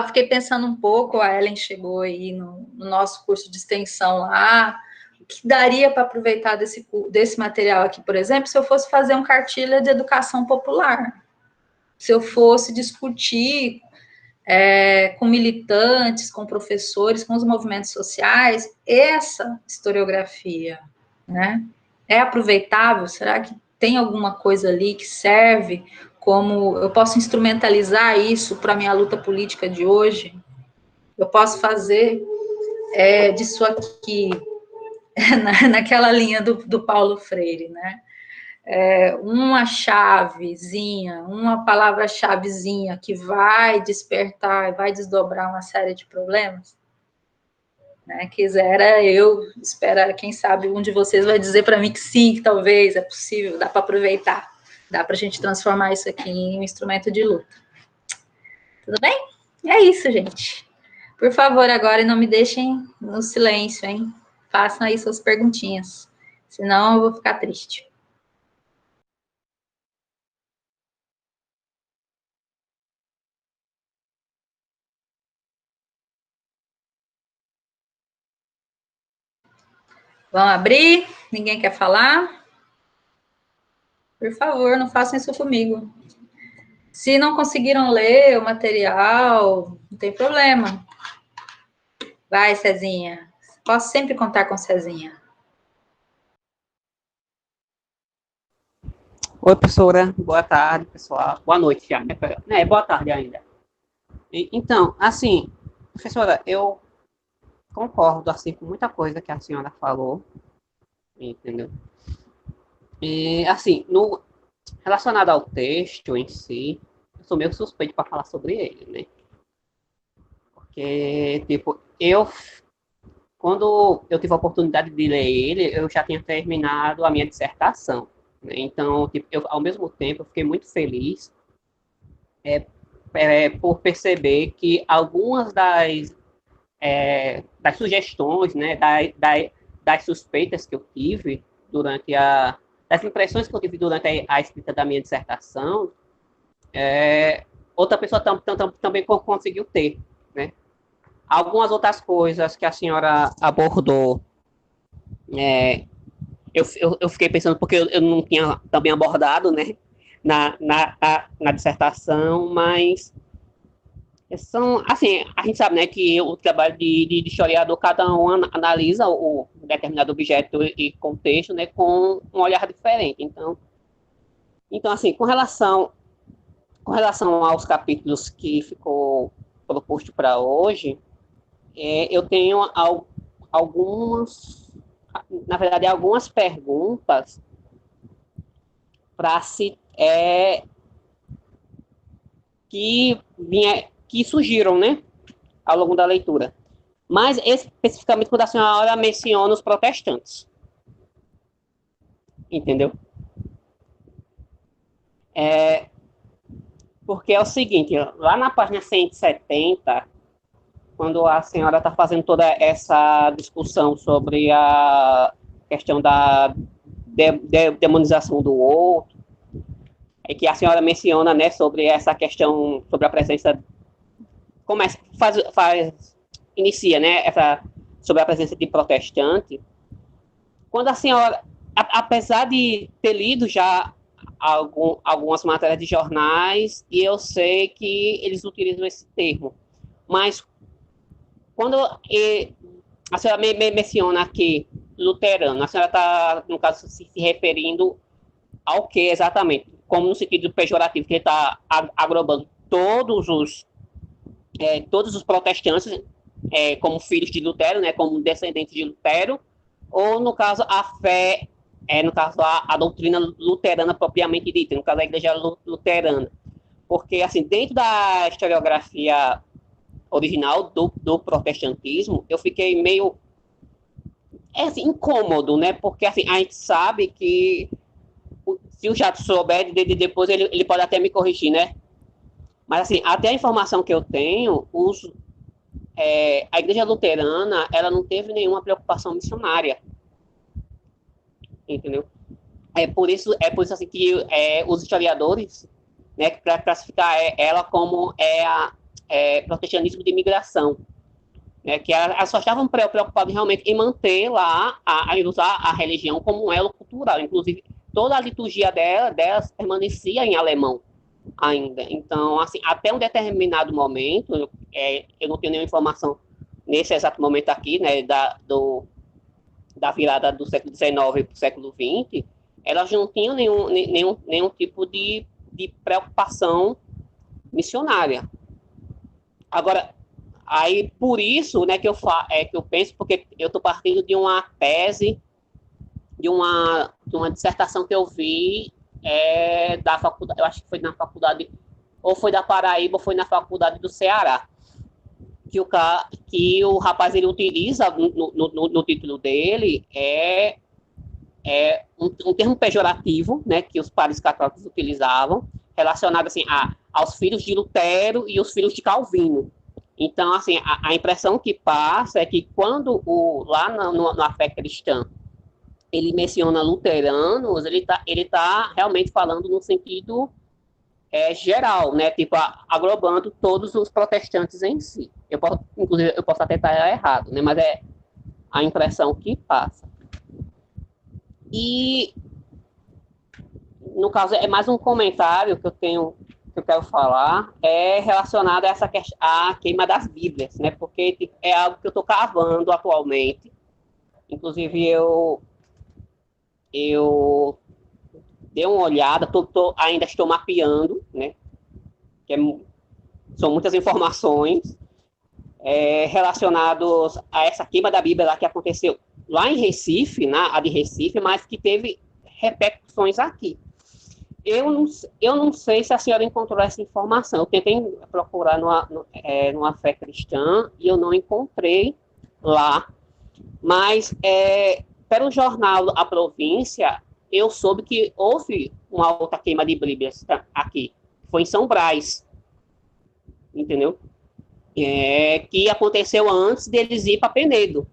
Fiquei pensando um pouco, a Ellen chegou aí no nosso curso de extensão lá, o que daria para aproveitar desse material aqui, por exemplo, se eu fosse fazer um cartilha de educação popular, se eu fosse discutir com militantes, com professores, com os movimentos sociais, essa historiografia, né? É aproveitável? Será que tem alguma coisa ali que serve como eu posso instrumentalizar isso para a minha luta política de hoje? Eu posso fazer disso aqui, naquela linha do Paulo Freire, né? Uma chavezinha, uma palavra-chavezinha que vai despertar, vai desdobrar uma série de problemas, né? Quisera eu, espera, quem sabe um de vocês vai dizer para mim que sim, que talvez é possível, dá para aproveitar, dá para a gente transformar isso aqui em um instrumento de luta. Tudo bem? É isso, gente. Por favor, agora não me deixem no silêncio, hein? Façam aí suas perguntinhas, senão eu vou ficar triste. Vamos abrir? Ninguém quer falar? Por favor, não façam isso comigo. Se não conseguiram ler o material, não tem problema. Vai, Cezinha. Posso sempre contar com Cezinha. Oi, professora. Boa tarde, pessoal. Boa noite já, né? Boa tarde ainda. Então, assim, professora, eu concordo, assim, com muita coisa que a senhora falou, entendeu? E, assim, no, relacionado ao texto em si, eu sou meio suspeito para falar sobre ele, né? Porque, tipo, quando eu tive a oportunidade de ler ele, eu já tinha terminado a minha dissertação, né? Então, tipo, ao mesmo tempo, eu fiquei muito feliz por perceber que algumas das sugestões, né, das suspeitas que eu tive durante das impressões que eu tive durante a escrita da minha dissertação, outra pessoa também conseguiu ter, né? Algumas outras coisas que a senhora abordou, é, eu fiquei pensando porque eu não tinha também abordado, né, na dissertação, mas são, assim, a gente sabe, né, que o trabalho de historiador, cada um analisa o determinado objeto e contexto, né, com um olhar diferente. Então assim, com relação aos capítulos que ficou proposto para hoje, eu tenho algumas, na verdade, algumas perguntas para se que surgiram, né, ao longo da leitura. Mas especificamente quando a senhora menciona os protestantes. Entendeu? Porque é o seguinte, lá na página 170, quando a senhora está fazendo toda essa discussão sobre a questão da demonização do outro, é que a senhora menciona, né, sobre essa questão, sobre a presença, começa, inicia, né, sobre a presença de protestante. Quando a senhora, apesar de ter lido já algumas matérias de jornais, e eu sei que eles utilizam esse termo, mas quando a senhora menciona aqui luterano, a senhora está, no caso, se referindo ao que exatamente? Como no sentido pejorativo, que ele está agrobando todos os protestantes como filhos de Lutero, né, como descendentes de Lutero, ou no caso a fé, no caso a doutrina luterana propriamente dita, no caso a igreja luterana, porque assim dentro da historiografia original do protestantismo eu fiquei meio assim, incômodo, né, porque assim a gente sabe que se o Jato souber depois ele pode até me corrigir, né, mas assim até a informação que eu tenho a igreja luterana ela não teve nenhuma preocupação missionária, entendeu? É por isso assim que os historiadores, né, para classificar ela como protecionismo de imigração, né, que elas só estavam preocupadas realmente em manter lá, usar a religião como um elo cultural. Inclusive, toda a liturgia delas permanecia em alemão ainda. Então, assim, até um determinado momento, eu não tenho nenhuma informação nesse exato momento aqui, né, da virada do século XIX para o século XX, elas não tinham nenhum tipo de preocupação missionária. Agora, aí por isso, né, que eu penso, porque eu estou partindo de uma tese, de uma dissertação que eu vi da faculdade, eu acho que foi na faculdade, ou foi da Paraíba, ou foi na faculdade do Ceará, que o rapaz ele utiliza no título dele um termo pejorativo, né, que os padres católicos utilizavam, relacionado assim aos filhos de Lutero e os filhos de Calvino. Então, assim, a impressão que passa é que quando lá na fé cristã ele menciona luteranos, ele tá realmente falando no sentido geral, né? Tipo, aglobando todos os protestantes em si. Inclusive, eu posso até estar errado, né? Mas é a impressão que passa. E, no caso, é mais um comentário que eu quero falar, é relacionado a essa questão, a queima das Bíblias, né? Porque tipo, é algo que eu estou cavando atualmente. Inclusive, eu dei uma olhada, ainda estou mapeando, né? Que são muitas informações relacionadas a essa queima da Bíblia lá que aconteceu lá em Recife, a de Recife, mas que teve repercussões aqui. Eu não sei se a senhora encontrou essa informação. Eu tentei procurar numa fé cristã e eu não encontrei lá. Mas, pelo jornal A Província, eu soube que houve uma outra queima de Bíblias aqui. Foi em São Brás. Entendeu? Que aconteceu antes deles ir para Penedo.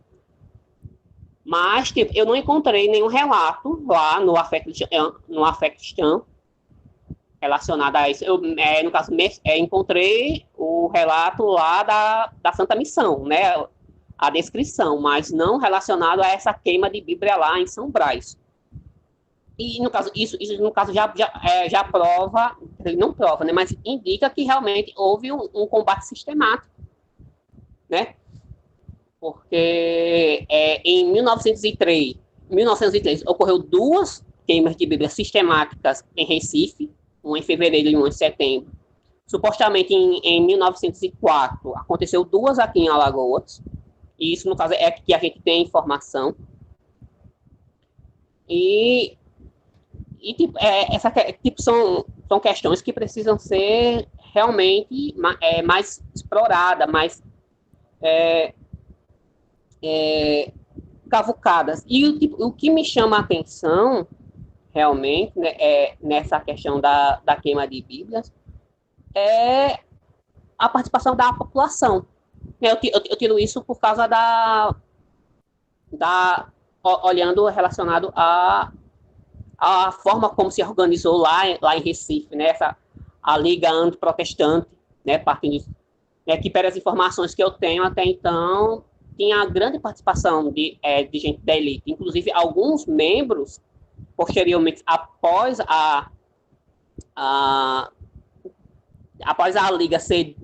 Mas tipo, eu não encontrei nenhum relato lá no Afé Cristã relacionado a isso. No caso, encontrei o relato lá da Santa Missão, né? A descrição, mas não relacionado a essa queima de Bíblia lá em São Brás. E, no caso, isso no caso, já prova, não prova, né? Mas indica que realmente houve um combate sistemático, né? Porque em 1903 ocorreu duas queimas de Bíblia sistemáticas em Recife, uma em fevereiro e uma em setembro. Supostamente em 1904 aconteceu duas aqui em Alagoas, e isso no caso é que a gente tem informação. E tipo, são questões que precisam ser realmente mais exploradas, mais cavucadas. E o que me chama a atenção, realmente, né, nessa questão da queima de Bíblias, é a participação da população. Eu tiro isso por causa olhando relacionado a forma como se organizou lá em Recife, né, a Liga Antiprotestante, né, partindo disso, né, que pelas informações que eu tenho até então, tinha grande participação de gente da elite, inclusive alguns membros, posteriormente, após a Liga ser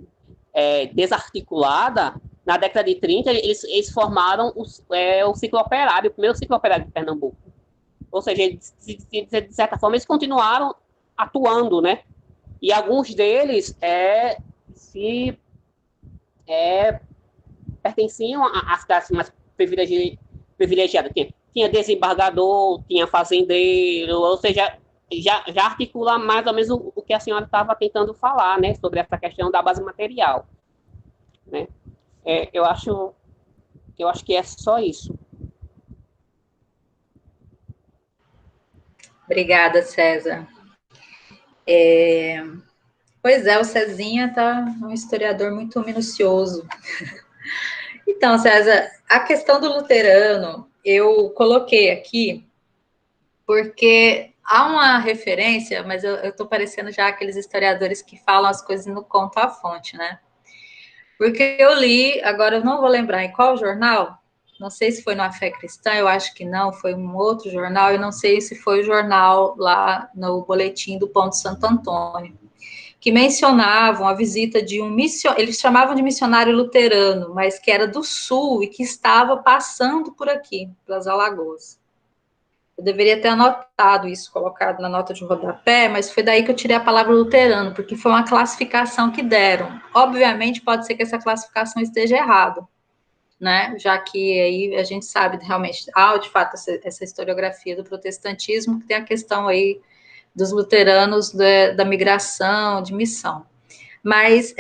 desarticulada, na década de 30, eles formaram o ciclo operário, o primeiro ciclo operário de Pernambuco. Ou seja, de certa forma, eles continuaram atuando, né? E alguns deles se pertenciam às classes mais privilegiadas. Tinha desembargador, tinha fazendeiro, ou seja, já articula mais ou menos o que a senhora estava tentando falar, né, sobre essa questão da base material, né? Eu acho que é só isso. Obrigada, César. Pois é, o Cezinha tá um historiador muito minucioso. Então, César, a questão do luterano, eu coloquei aqui porque há uma referência, mas eu estou parecendo já aqueles historiadores que falam as coisas no conto à fonte, né? Porque eu li, agora eu não vou lembrar em qual jornal, não sei se foi no A Fé Cristã, eu acho que não, foi um outro jornal, eu não sei se foi o jornal lá no boletim do Ponto Santo Antônio, que mencionavam a visita de um missionário, eles chamavam de missionário luterano, mas que era do sul e que estava passando por aqui, pelas Alagoas. Eu deveria ter anotado isso, colocado na nota de rodapé, mas foi daí que eu tirei a palavra luterano, porque foi uma classificação que deram. Obviamente, pode ser que essa classificação esteja errada, né? Já que aí a gente sabe realmente, de fato, essa historiografia do protestantismo, que tem a questão aí dos luteranos da migração, de missão. Mas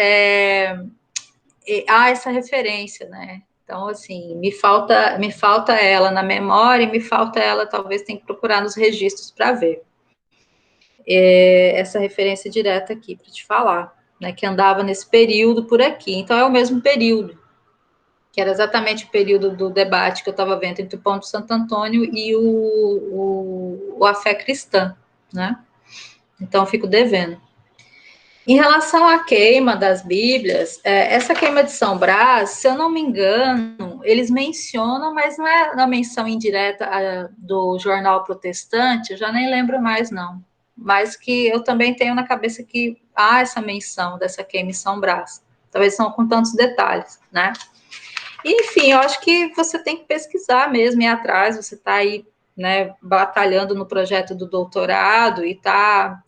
há essa referência, né? Então, assim, me falta ela na memória e me falta ela, talvez, tem que procurar nos registros para ver essa referência direta aqui, para te falar. né, que andava nesse período por aqui. Então, é o mesmo período, que era exatamente o período do debate que eu estava vendo entre o Pão de Santo Antônio e a fé cristã, né? Então, eu fico devendo. Em relação à queima das Bíblias, essa queima de São Brás, se eu não me engano, eles mencionam, mas não é na menção indireta do jornal protestante, eu já nem lembro mais, não. Mas que eu também tenho na cabeça que há essa menção dessa queima em São Brás. Talvez não com tantos detalhes, né? Enfim, eu acho que você tem que pesquisar mesmo, ir atrás, você está aí, né, batalhando no projeto do doutorado e está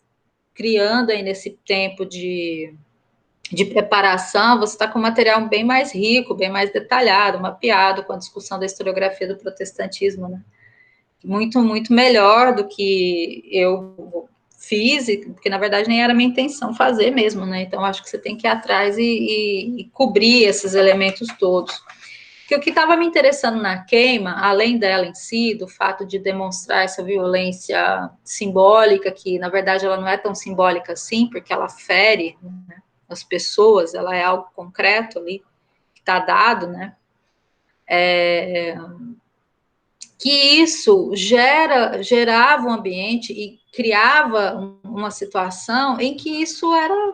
criando aí nesse tempo de preparação, você está com um material bem mais rico, bem mais detalhado, mapeado, com a discussão da historiografia do protestantismo, né? Muito, muito melhor do que eu fiz, porque na verdade nem era minha intenção fazer mesmo, né? Então acho que você tem que ir atrás e cobrir esses elementos todos. Porque o que estava me interessando na queima, além dela em si, do fato de demonstrar essa violência simbólica, que na verdade ela não é tão simbólica assim, porque ela fere, né, as pessoas, ela é algo concreto ali, que está dado, né? Que isso gerava um ambiente e criava uma situação em que isso era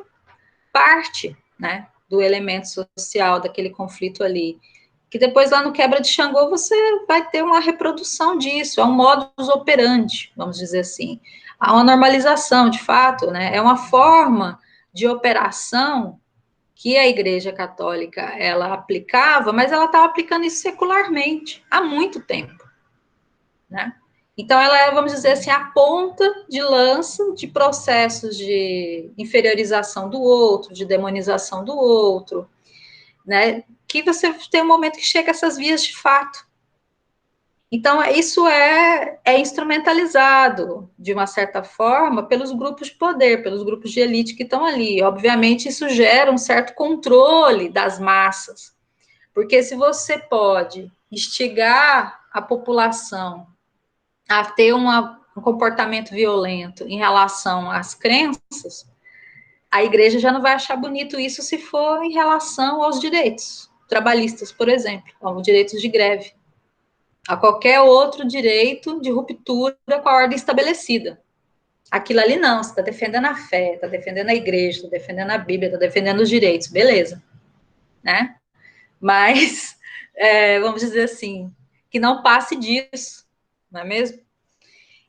parte, né, do elemento social daquele conflito ali. Que depois lá no Quebra de Xangô você vai ter uma reprodução disso, é um modus operandi, vamos dizer assim. Há uma normalização, de fato, né? É uma forma de operação que a Igreja Católica ela aplicava, mas ela estava aplicando isso secularmente há muito tempo, né? Então ela é, vamos dizer assim, a ponta de lança de processos de inferiorização do outro, de demonização do outro, né? Que você tem um momento que chega a essas vias de fato. Então, isso é instrumentalizado, de uma certa forma, pelos grupos de poder, pelos grupos de elite que estão ali. Obviamente, isso gera um certo controle das massas, porque se você pode instigar a população a ter um comportamento violento em relação às crenças, a igreja já não vai achar bonito isso se for em relação aos direitos trabalhistas, por exemplo, aos direitos de greve, a qualquer outro direito de ruptura com a ordem estabelecida. Aquilo ali não, você está defendendo a fé, está defendendo a igreja, está defendendo a Bíblia, está defendendo os direitos, beleza, né? Mas, vamos dizer assim, que não passe disso, não é mesmo?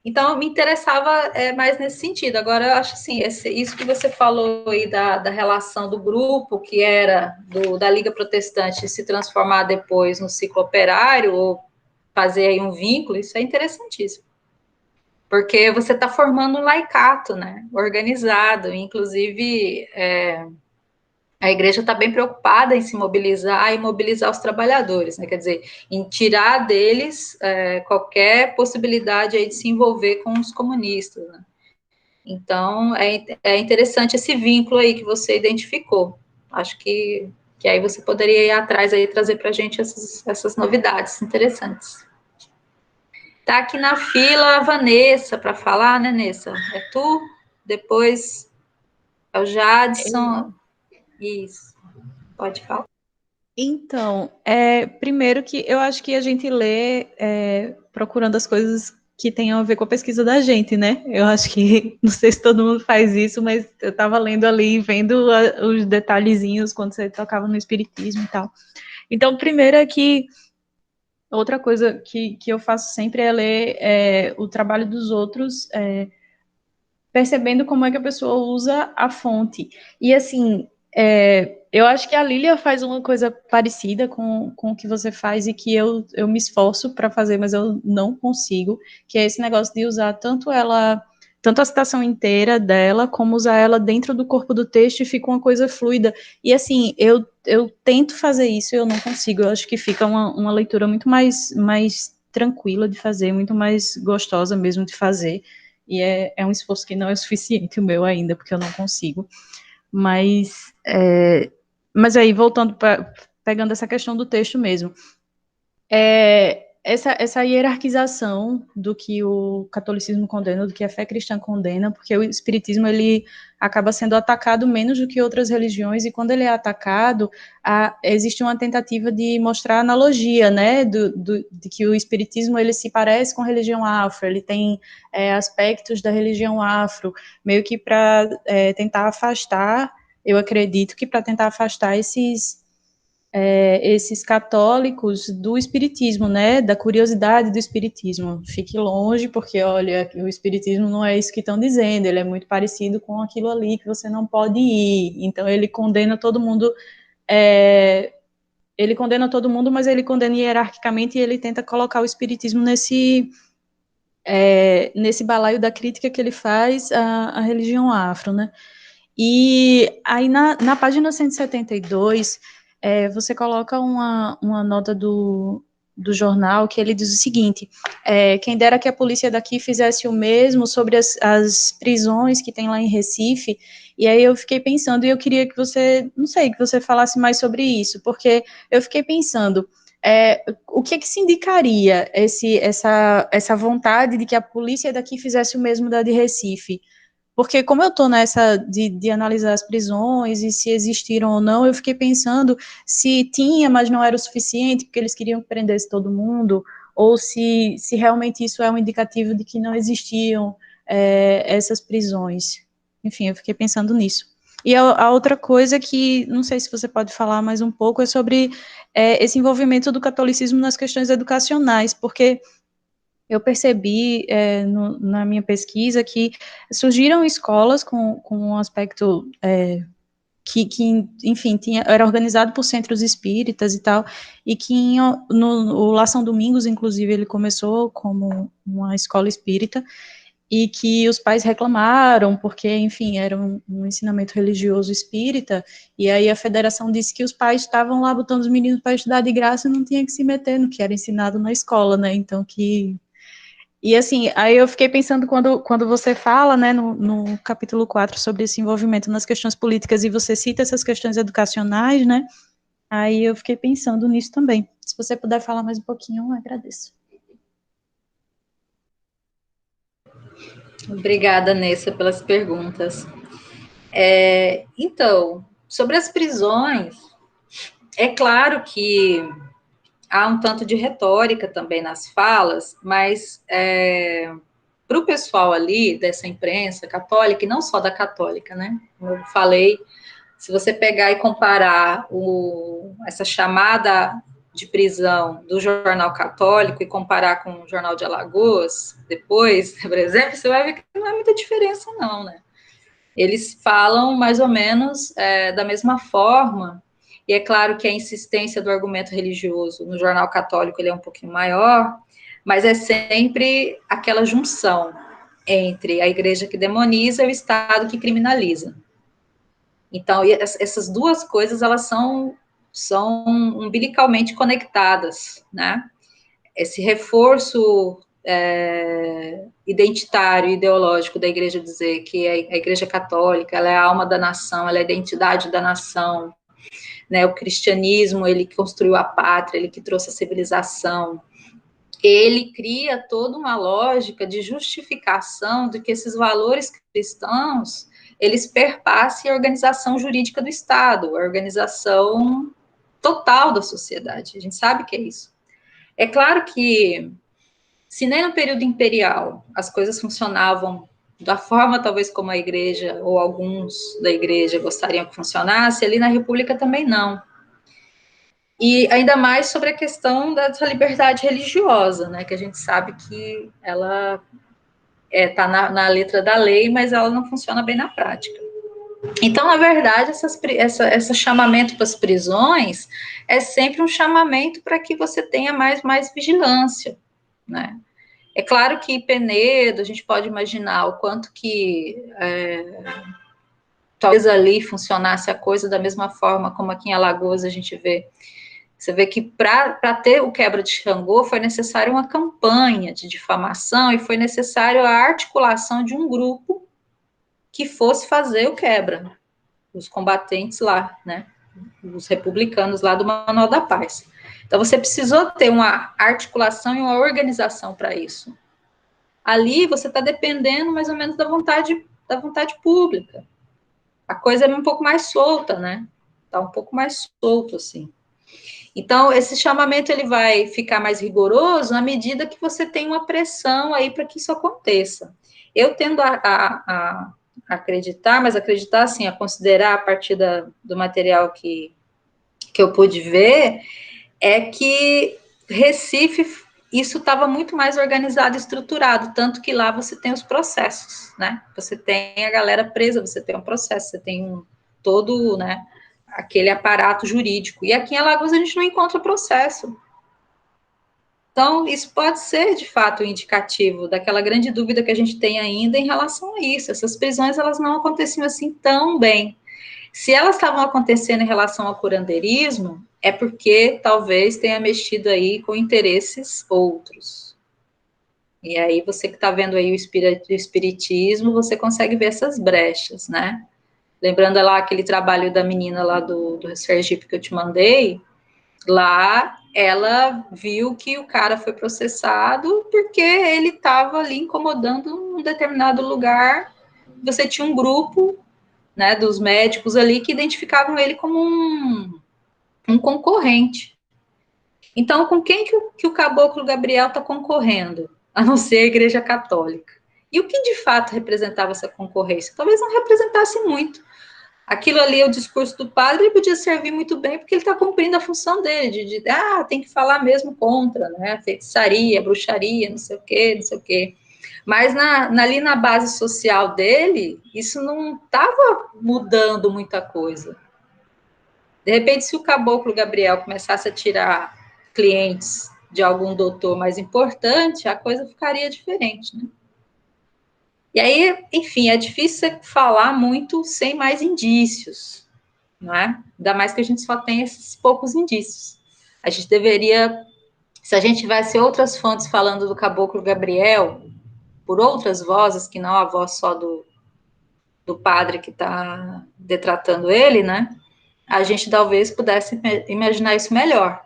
Então, me interessava mais nesse sentido. Agora, eu acho assim, isso que você falou aí da relação do grupo, que era da Liga Protestante, se transformar depois no ciclo operário, ou fazer aí um vínculo, isso é interessantíssimo. Porque você está formando um laicato, né? Organizado, inclusive a igreja está bem preocupada em se mobilizar e mobilizar os trabalhadores, né? Quer dizer, em tirar deles qualquer possibilidade aí de se envolver com os comunistas, né? Então, é interessante esse vínculo aí que você identificou. Acho que aí você poderia ir atrás aí e trazer para a gente essas novidades interessantes. Tá aqui na fila a Vanessa para falar, né, Nessa? É tu? Depois é o Jadson. Isso, pode falar. Então, primeiro que eu acho que a gente lê procurando as coisas que tenham a ver com a pesquisa da gente, né? Eu acho que, não sei se todo mundo faz isso, mas eu estava lendo ali, vendo os detalhezinhos quando você tocava no espiritismo e tal. Então, primeiro é que outra coisa que eu faço sempre é ler o trabalho dos outros, percebendo como é que a pessoa usa a fonte. E assim, eu acho que a Lília faz uma coisa parecida com o que você faz e que eu me esforço para fazer, mas eu não consigo, que é esse negócio de usar tanto a citação inteira dela, como usar ela dentro do corpo do texto e fica uma coisa fluida. E assim, eu tento fazer isso e eu não consigo. Eu acho que fica uma leitura muito mais tranquila de fazer, muito mais gostosa mesmo de fazer. E é um esforço que não é suficiente o meu ainda, porque eu não consigo. Mas aí, voltando pegando essa questão do texto mesmo, essa hierarquização do que o catolicismo condena, do que a fé cristã condena, porque o espiritismo, ele acaba sendo atacado menos do que outras religiões, e quando ele é atacado, existe uma tentativa de mostrar analogia, né, de que o espiritismo, ele se parece com a religião afro, ele tem aspectos da religião afro, meio que para tentar afastar, eu acredito que para tentar afastar esses católicos do espiritismo, né, da curiosidade do espiritismo. Fique longe, porque, olha, o espiritismo não é isso que estão dizendo, ele é muito parecido com aquilo ali que você não pode ir. Então, ele condena todo mundo, mas ele condena hierarquicamente, e ele tenta colocar o espiritismo nesse balaio da crítica que ele faz à religião afro, né. E aí, na página 172, você coloca uma nota do jornal que ele diz o seguinte: quem dera que a polícia daqui fizesse o mesmo sobre as prisões que tem lá em Recife. E aí eu fiquei pensando, e eu queria que você, não sei, que você falasse mais sobre isso, porque eu fiquei pensando, o que se indicaria essa vontade de que a polícia daqui fizesse o mesmo da de Recife? Porque como eu estou nessa de analisar as prisões e se existiram ou não, eu fiquei pensando se tinha, mas não era o suficiente, porque eles queriam que prendesse todo mundo, ou se realmente isso é um indicativo de que não existiam essas prisões. Enfim, eu fiquei pensando nisso. E a outra coisa que, não sei se você pode falar mais um pouco, é sobre esse envolvimento do catolicismo nas questões educacionais, porque eu percebi na minha pesquisa que surgiram escolas com um aspecto que, enfim, era organizado por centros espíritas e tal, e que o Lá São Domingos, inclusive, ele começou como uma escola espírita, e que os pais reclamaram, porque, enfim, era um ensinamento religioso espírita, e aí a federação disse que os pais estavam lá botando os meninos para estudar de graça e não tinha que se meter no que era ensinado na escola, né, então que... E assim, aí eu fiquei pensando quando você fala, né, no capítulo 4 sobre esse envolvimento nas questões políticas, e você cita essas questões educacionais, né, aí eu fiquei pensando nisso também. Se você puder falar mais um pouquinho, eu agradeço. Obrigada, Nessa, pelas perguntas. Então, sobre as prisões, é claro que há um tanto de retórica também nas falas, mas para o pessoal ali dessa imprensa católica, e não só da católica, né? Como eu falei, se você pegar e comparar essa chamada de prisão do jornal católico e comparar com o jornal de Alagoas, depois, por exemplo, você vai ver que não é muita diferença, não, né? Eles falam mais ou menos da mesma forma, e é claro que a insistência do argumento religioso no jornal católico ele é um pouquinho maior, mas é sempre aquela junção entre a igreja que demoniza e o Estado que criminaliza. Então, essas duas coisas, elas são umbilicalmente conectadas, né? Esse reforço identitário, ideológico da igreja dizer que a igreja católica, ela é a alma da nação, ela é a identidade da nação, né? O cristianismo, ele que construiu a pátria, ele que trouxe a civilização, ele cria toda uma lógica de justificação de que esses valores cristãos, eles perpassem a organização jurídica do Estado, a organização total da sociedade. A gente sabe que é isso. É claro que, se nem no período imperial as coisas funcionavam da forma, talvez, como a igreja, ou alguns da igreja gostariam que funcionasse, ali na República também não. E ainda mais sobre a questão dessa liberdade religiosa, né, que a gente sabe que ela está na letra da lei, mas ela não funciona bem na prática. Então, na verdade, esse chamamento para as prisões é sempre um chamamento para que você tenha mais vigilância, né? É claro que Penedo, a gente pode imaginar o quanto que talvez ali funcionasse a coisa da mesma forma como aqui em Alagoas a gente vê. Você vê que para ter o quebra de Xangô foi necessário uma campanha de difamação e foi necessário a articulação de um grupo que fosse fazer o quebra, os combatentes lá, né, os republicanos lá do Manuel da Paz. Então, você precisou ter uma articulação e uma organização para isso. Ali, você está dependendo mais ou menos da vontade pública. A coisa é um pouco mais solta, né? Está um pouco mais solto, assim. Então, esse chamamento, ele vai ficar mais rigoroso à medida que você tem uma pressão aí para que isso aconteça. Eu tendo a acreditar, mas acreditar, assim, a considerar a partir do material que eu pude ver, é que Recife, isso estava muito mais organizado e estruturado, tanto que lá você tem os processos, né? Você tem a galera presa, você tem um processo, você tem todo, né, aquele aparato jurídico. E aqui em Alagoas a gente não encontra processo. Então, isso pode ser, de fato, um indicativo daquela grande dúvida que a gente tem ainda em relação a isso. Essas prisões, elas não aconteciam assim tão bem. Se elas estavam acontecendo em relação ao curandeirismo, é porque talvez tenha mexido aí com interesses outros. E aí, você que está vendo aí o espiritismo, você consegue ver essas brechas, né? Lembrando lá aquele trabalho da menina lá do Sergipe que eu te mandei, lá ela viu que o cara foi processado porque ele estava ali incomodando um determinado lugar. Você tinha um grupo, né, dos médicos ali que identificavam ele como um concorrente. Então, com quem que o caboclo Gabriel está concorrendo? A não ser a Igreja Católica. E o que de fato representava essa concorrência? Talvez não representasse muito. Aquilo ali, o discurso do padre, ele podia servir muito bem, porque ele está cumprindo a função dele, de tem que falar mesmo contra, né, feitiçaria, bruxaria, não sei o quê, não sei o quê. Mas ali na base social dele, isso não estava mudando muita coisa. De repente, se o caboclo Gabriel começasse a tirar clientes de algum doutor mais importante, a coisa ficaria diferente, né? E aí, enfim, é difícil falar muito sem mais indícios, não é? Ainda mais que a gente só tem esses poucos indícios. A gente deveria, se a gente tivesse outras fontes falando do caboclo Gabriel, por outras vozes, que não a voz só do padre que está detratando ele, né? A gente talvez pudesse imaginar isso melhor.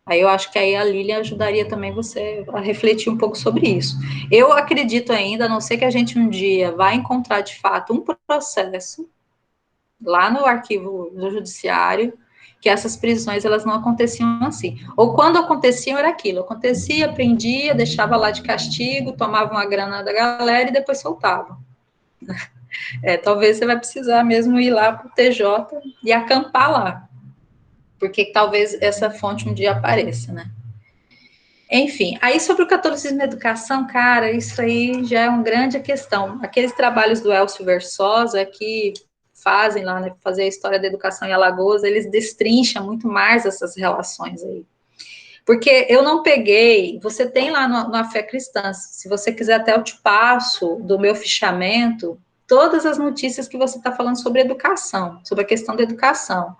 Aí eu acho que aí a Lilian ajudaria também você a refletir um pouco sobre isso. Eu acredito ainda, a não ser que a gente um dia vá encontrar de fato um processo lá no arquivo do judiciário, que essas prisões elas não aconteciam assim. Ou quando aconteciam era aquilo, acontecia, prendia, deixava lá de castigo, tomava uma grana da galera e depois soltava. Talvez você vai precisar mesmo ir lá para o TJ e acampar lá, porque talvez essa fonte um dia apareça, né? Enfim, aí sobre o catolicismo na educação, cara, isso aí já é uma grande questão. Aqueles trabalhos do Elcio Versosa que fazem lá, né, fazer a história da educação em Alagoas, eles destrincham muito mais essas relações aí. Porque eu não peguei, você tem lá no Fé Cristã, se você quiser até eu te passo do meu fichamento, todas as notícias que você está falando sobre educação, sobre a questão da educação.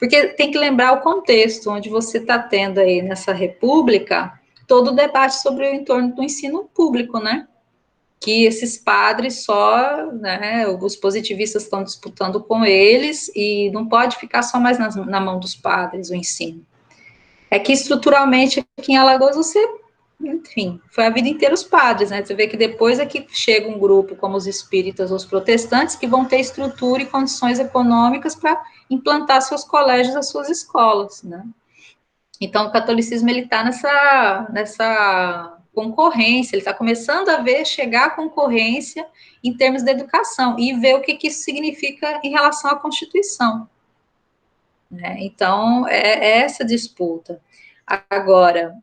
Porque tem que lembrar o contexto onde você está tendo aí nessa república todo o debate sobre o entorno do ensino público, né? Que esses padres só, né, os positivistas estão disputando com eles e não pode ficar só mais na mão dos padres o ensino. É que estruturalmente aqui em Alagoas você, enfim, foi a vida inteira os padres, né? Você vê que depois é que chega um grupo como os espíritas ou os protestantes que vão ter estrutura e condições econômicas para implantar seus colégios, as suas escolas, né? Então, o catolicismo, ele está nessa concorrência, ele está começando a ver chegar a concorrência em termos da educação e ver o que isso significa em relação à Constituição. Né? Então, é essa disputa. Agora,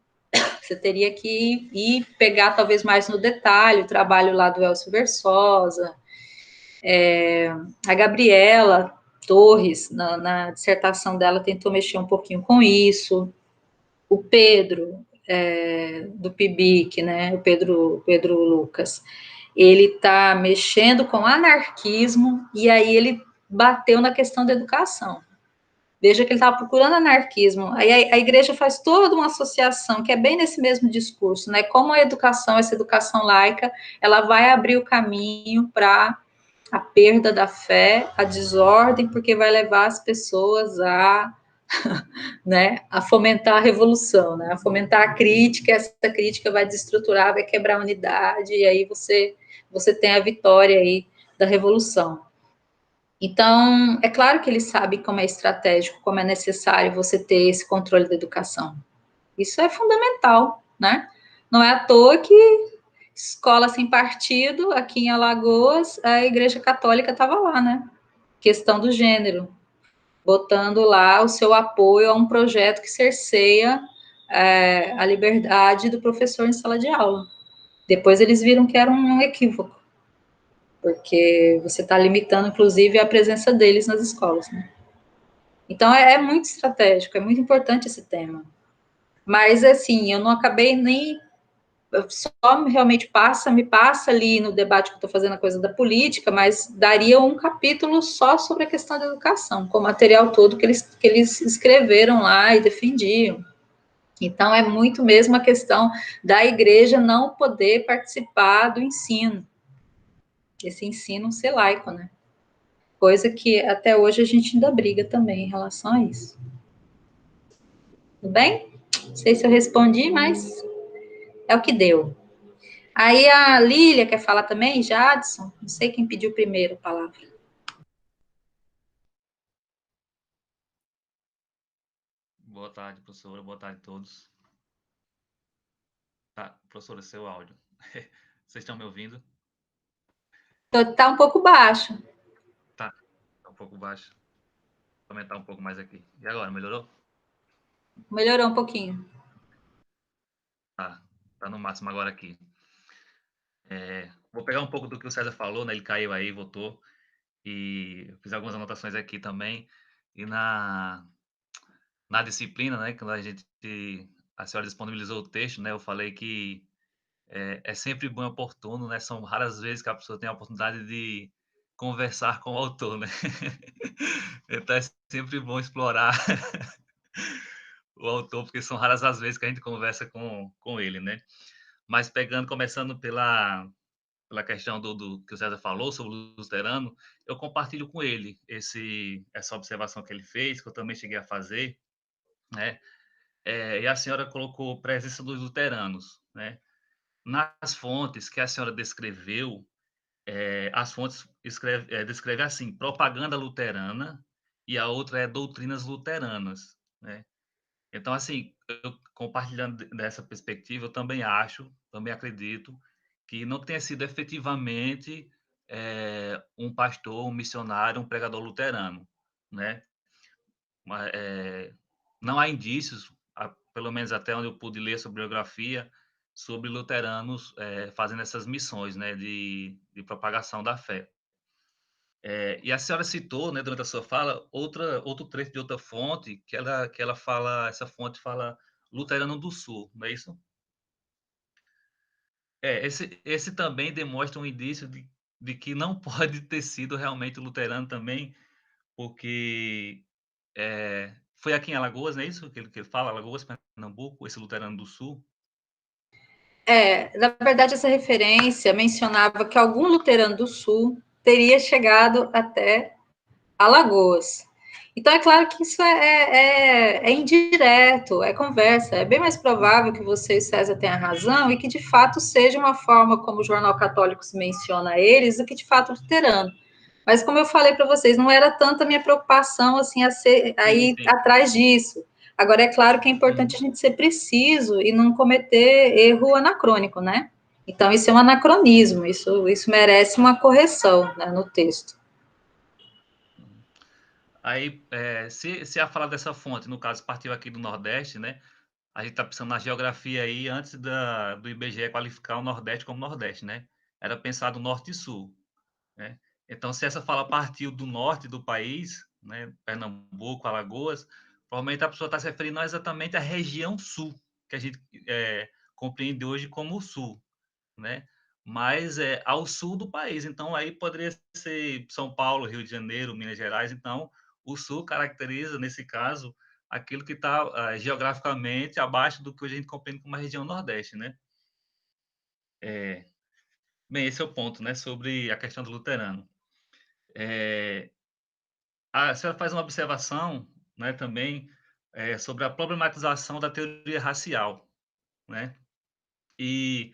você teria que ir pegar talvez mais no detalhe o trabalho lá do Elcio Versosa, a Gabriela Torres, na dissertação dela, tentou mexer um pouquinho com isso, o Pedro, do PIBIC, né, o Pedro Lucas, ele está mexendo com anarquismo, e aí ele bateu na questão da educação. Veja que ele estava procurando anarquismo. Aí a igreja faz toda uma associação, que é bem nesse mesmo discurso, né? Como a educação, essa educação laica, ela vai abrir o caminho para a perda da fé, a desordem, porque vai levar as pessoas a né, a fomentar a revolução, né, a fomentar a crítica, essa crítica vai desestruturar, vai quebrar a unidade, e aí você tem a vitória aí da revolução. Então, é claro que ele sabe como é estratégico, como é necessário você ter esse controle da educação. Isso é fundamental, né? Não é à toa que escola sem partido, aqui em Alagoas, a Igreja Católica estava lá, né? Questão do gênero, botando lá o seu apoio a um projeto que cerceia a liberdade do professor em sala de aula. Depois eles viram que era um equívoco, porque você está limitando, inclusive, a presença deles nas escolas, né? Então, é muito estratégico, é muito importante esse tema. Mas, assim, eu não acabei nem só realmente me passa ali no debate que eu estou fazendo a coisa da política, mas daria um capítulo só sobre a questão da educação, com o material todo que eles escreveram lá e defendiam. Então, é muito mesmo a questão da igreja não poder participar do ensino, esse ensino ser laico, né? Coisa que até hoje a gente ainda briga também em relação a isso. Tudo bem? Não sei se eu respondi, mas é o que deu. Aí a Lília quer falar também, Jadson? Não sei quem pediu primeiro a palavra. Boa tarde, professora. Boa tarde a todos. Tá, professora, seu áudio. Vocês estão me ouvindo? Tá um pouco baixo. Tá um pouco baixo. Vou aumentar um pouco mais aqui. E agora, melhorou? Melhorou um pouquinho. Tá no máximo agora aqui. Vou pegar um pouco do que o César falou, né? Ele caiu aí, voltou. E eu fiz algumas anotações aqui também. E na disciplina, né? Quando a senhora disponibilizou o texto, né? Eu falei que é sempre bom e oportuno, né? São raras vezes que a pessoa tem a oportunidade de conversar com o autor, né? Então é sempre bom explorar o autor, porque são raras as vezes que a gente conversa com ele, né? Mas começando pela questão do que o César falou sobre o luterano, eu compartilho com ele essa observação que ele fez, que eu também cheguei a fazer, né? E a senhora colocou presença dos luteranos, né? Nas fontes que a senhora descreveu, as fontes descreve assim, propaganda luterana, e a outra é doutrinas luteranas, né? Então, assim, eu compartilhando dessa perspectiva, eu também acredito, que não tenha sido efetivamente um pastor, um missionário, um pregador luterano, né? Mas, não há indícios, pelo menos até onde eu pude ler sobre biografia, sobre luteranos fazendo essas missões, né, de propagação da fé. E a senhora citou, né, durante a sua fala, outro trecho de outra fonte, que ela fala, essa fonte fala Luterano do Sul, não é isso? Esse também demonstra um indício de que não pode ter sido realmente luterano também, porque foi aqui em Alagoas, não é isso? Que ele fala, Alagoas, Pernambuco, esse Luterano do Sul. Na verdade, essa referência mencionava que algum luterano do Sul teria chegado até Alagoas. Então, é claro que isso é indireto, é conversa. É bem mais provável que você e César tenham razão e que, de fato, seja uma forma como o Jornal Católico se menciona a eles do que, de fato, luterano. Mas, como eu falei para vocês, não era tanta a minha preocupação assim, a ir Sim. atrás disso. Agora, é claro que é importante a gente ser preciso e não cometer erro anacrônico, né? Então, isso é um anacronismo, isso merece uma correção, né, no texto. Aí, se a fala dessa fonte, no caso, partiu aqui do Nordeste, né? A gente está pensando na geografia aí, antes do IBGE qualificar o Nordeste como Nordeste, né? Era pensado Norte e Sul, né? Então, se essa fala partiu do norte do país, né, Pernambuco, Alagoas, provavelmente a pessoa está se referindo não exatamente à região sul, que a gente compreende hoje como o sul, né? Mas ao sul do país. Então, aí poderia ser São Paulo, Rio de Janeiro, Minas Gerais. Então, o sul caracteriza, nesse caso, aquilo que está geograficamente abaixo do que a gente compreende como a região Nordeste, né? Bem, esse é o ponto, né? Sobre a questão do luterano. A senhora faz uma observação, né, também sobre a problematização da teoria racial, né? E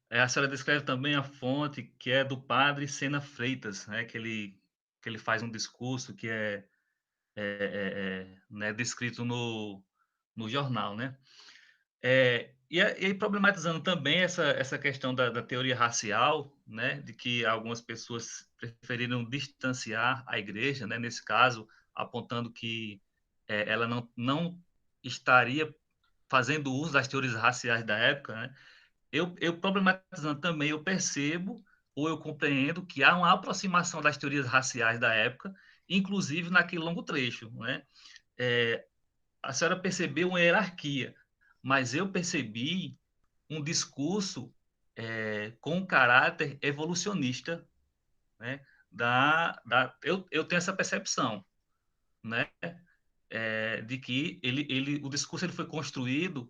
a senhora descreve também a fonte, que é do padre Sena Freitas, né? Que ele faz um discurso que né, descrito no jornal, né? E aí problematizando também essa questão da teoria racial, né, de que algumas pessoas preferiram distanciar a igreja, né, nesse caso, apontando que ela não estaria fazendo uso das teorias raciais da época, né. Eu problematizando também, eu percebo ou eu compreendo que há uma aproximação das teorias raciais da época, inclusive naquele longo trecho, né. A senhora percebeu uma hierarquia, mas eu percebi um discurso com um caráter evolucionista, né? Eu tenho essa percepção, né? De que o discurso ele foi construído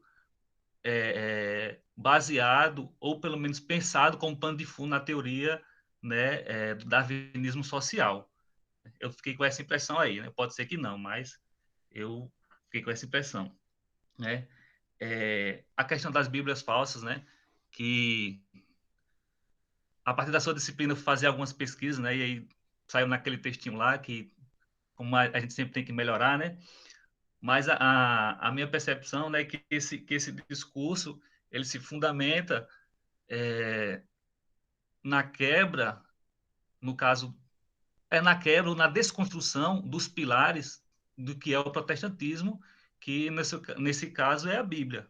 baseado, ou pelo menos pensado como pano de fundo na teoria, né, do darwinismo social. Eu fiquei com essa impressão aí, né? Pode ser que não, mas eu fiquei com essa impressão, né? A questão das Bíblias falsas, né? Que a partir da sua disciplina eu fazia algumas pesquisas, né? E aí saiu naquele textinho lá que como a gente sempre tem que melhorar, né? Mas a minha percepção, né, é que esse discurso ele se fundamenta na quebra, no caso, na quebra ou na desconstrução dos pilares do que é o protestantismo, que nesse caso é a Bíblia.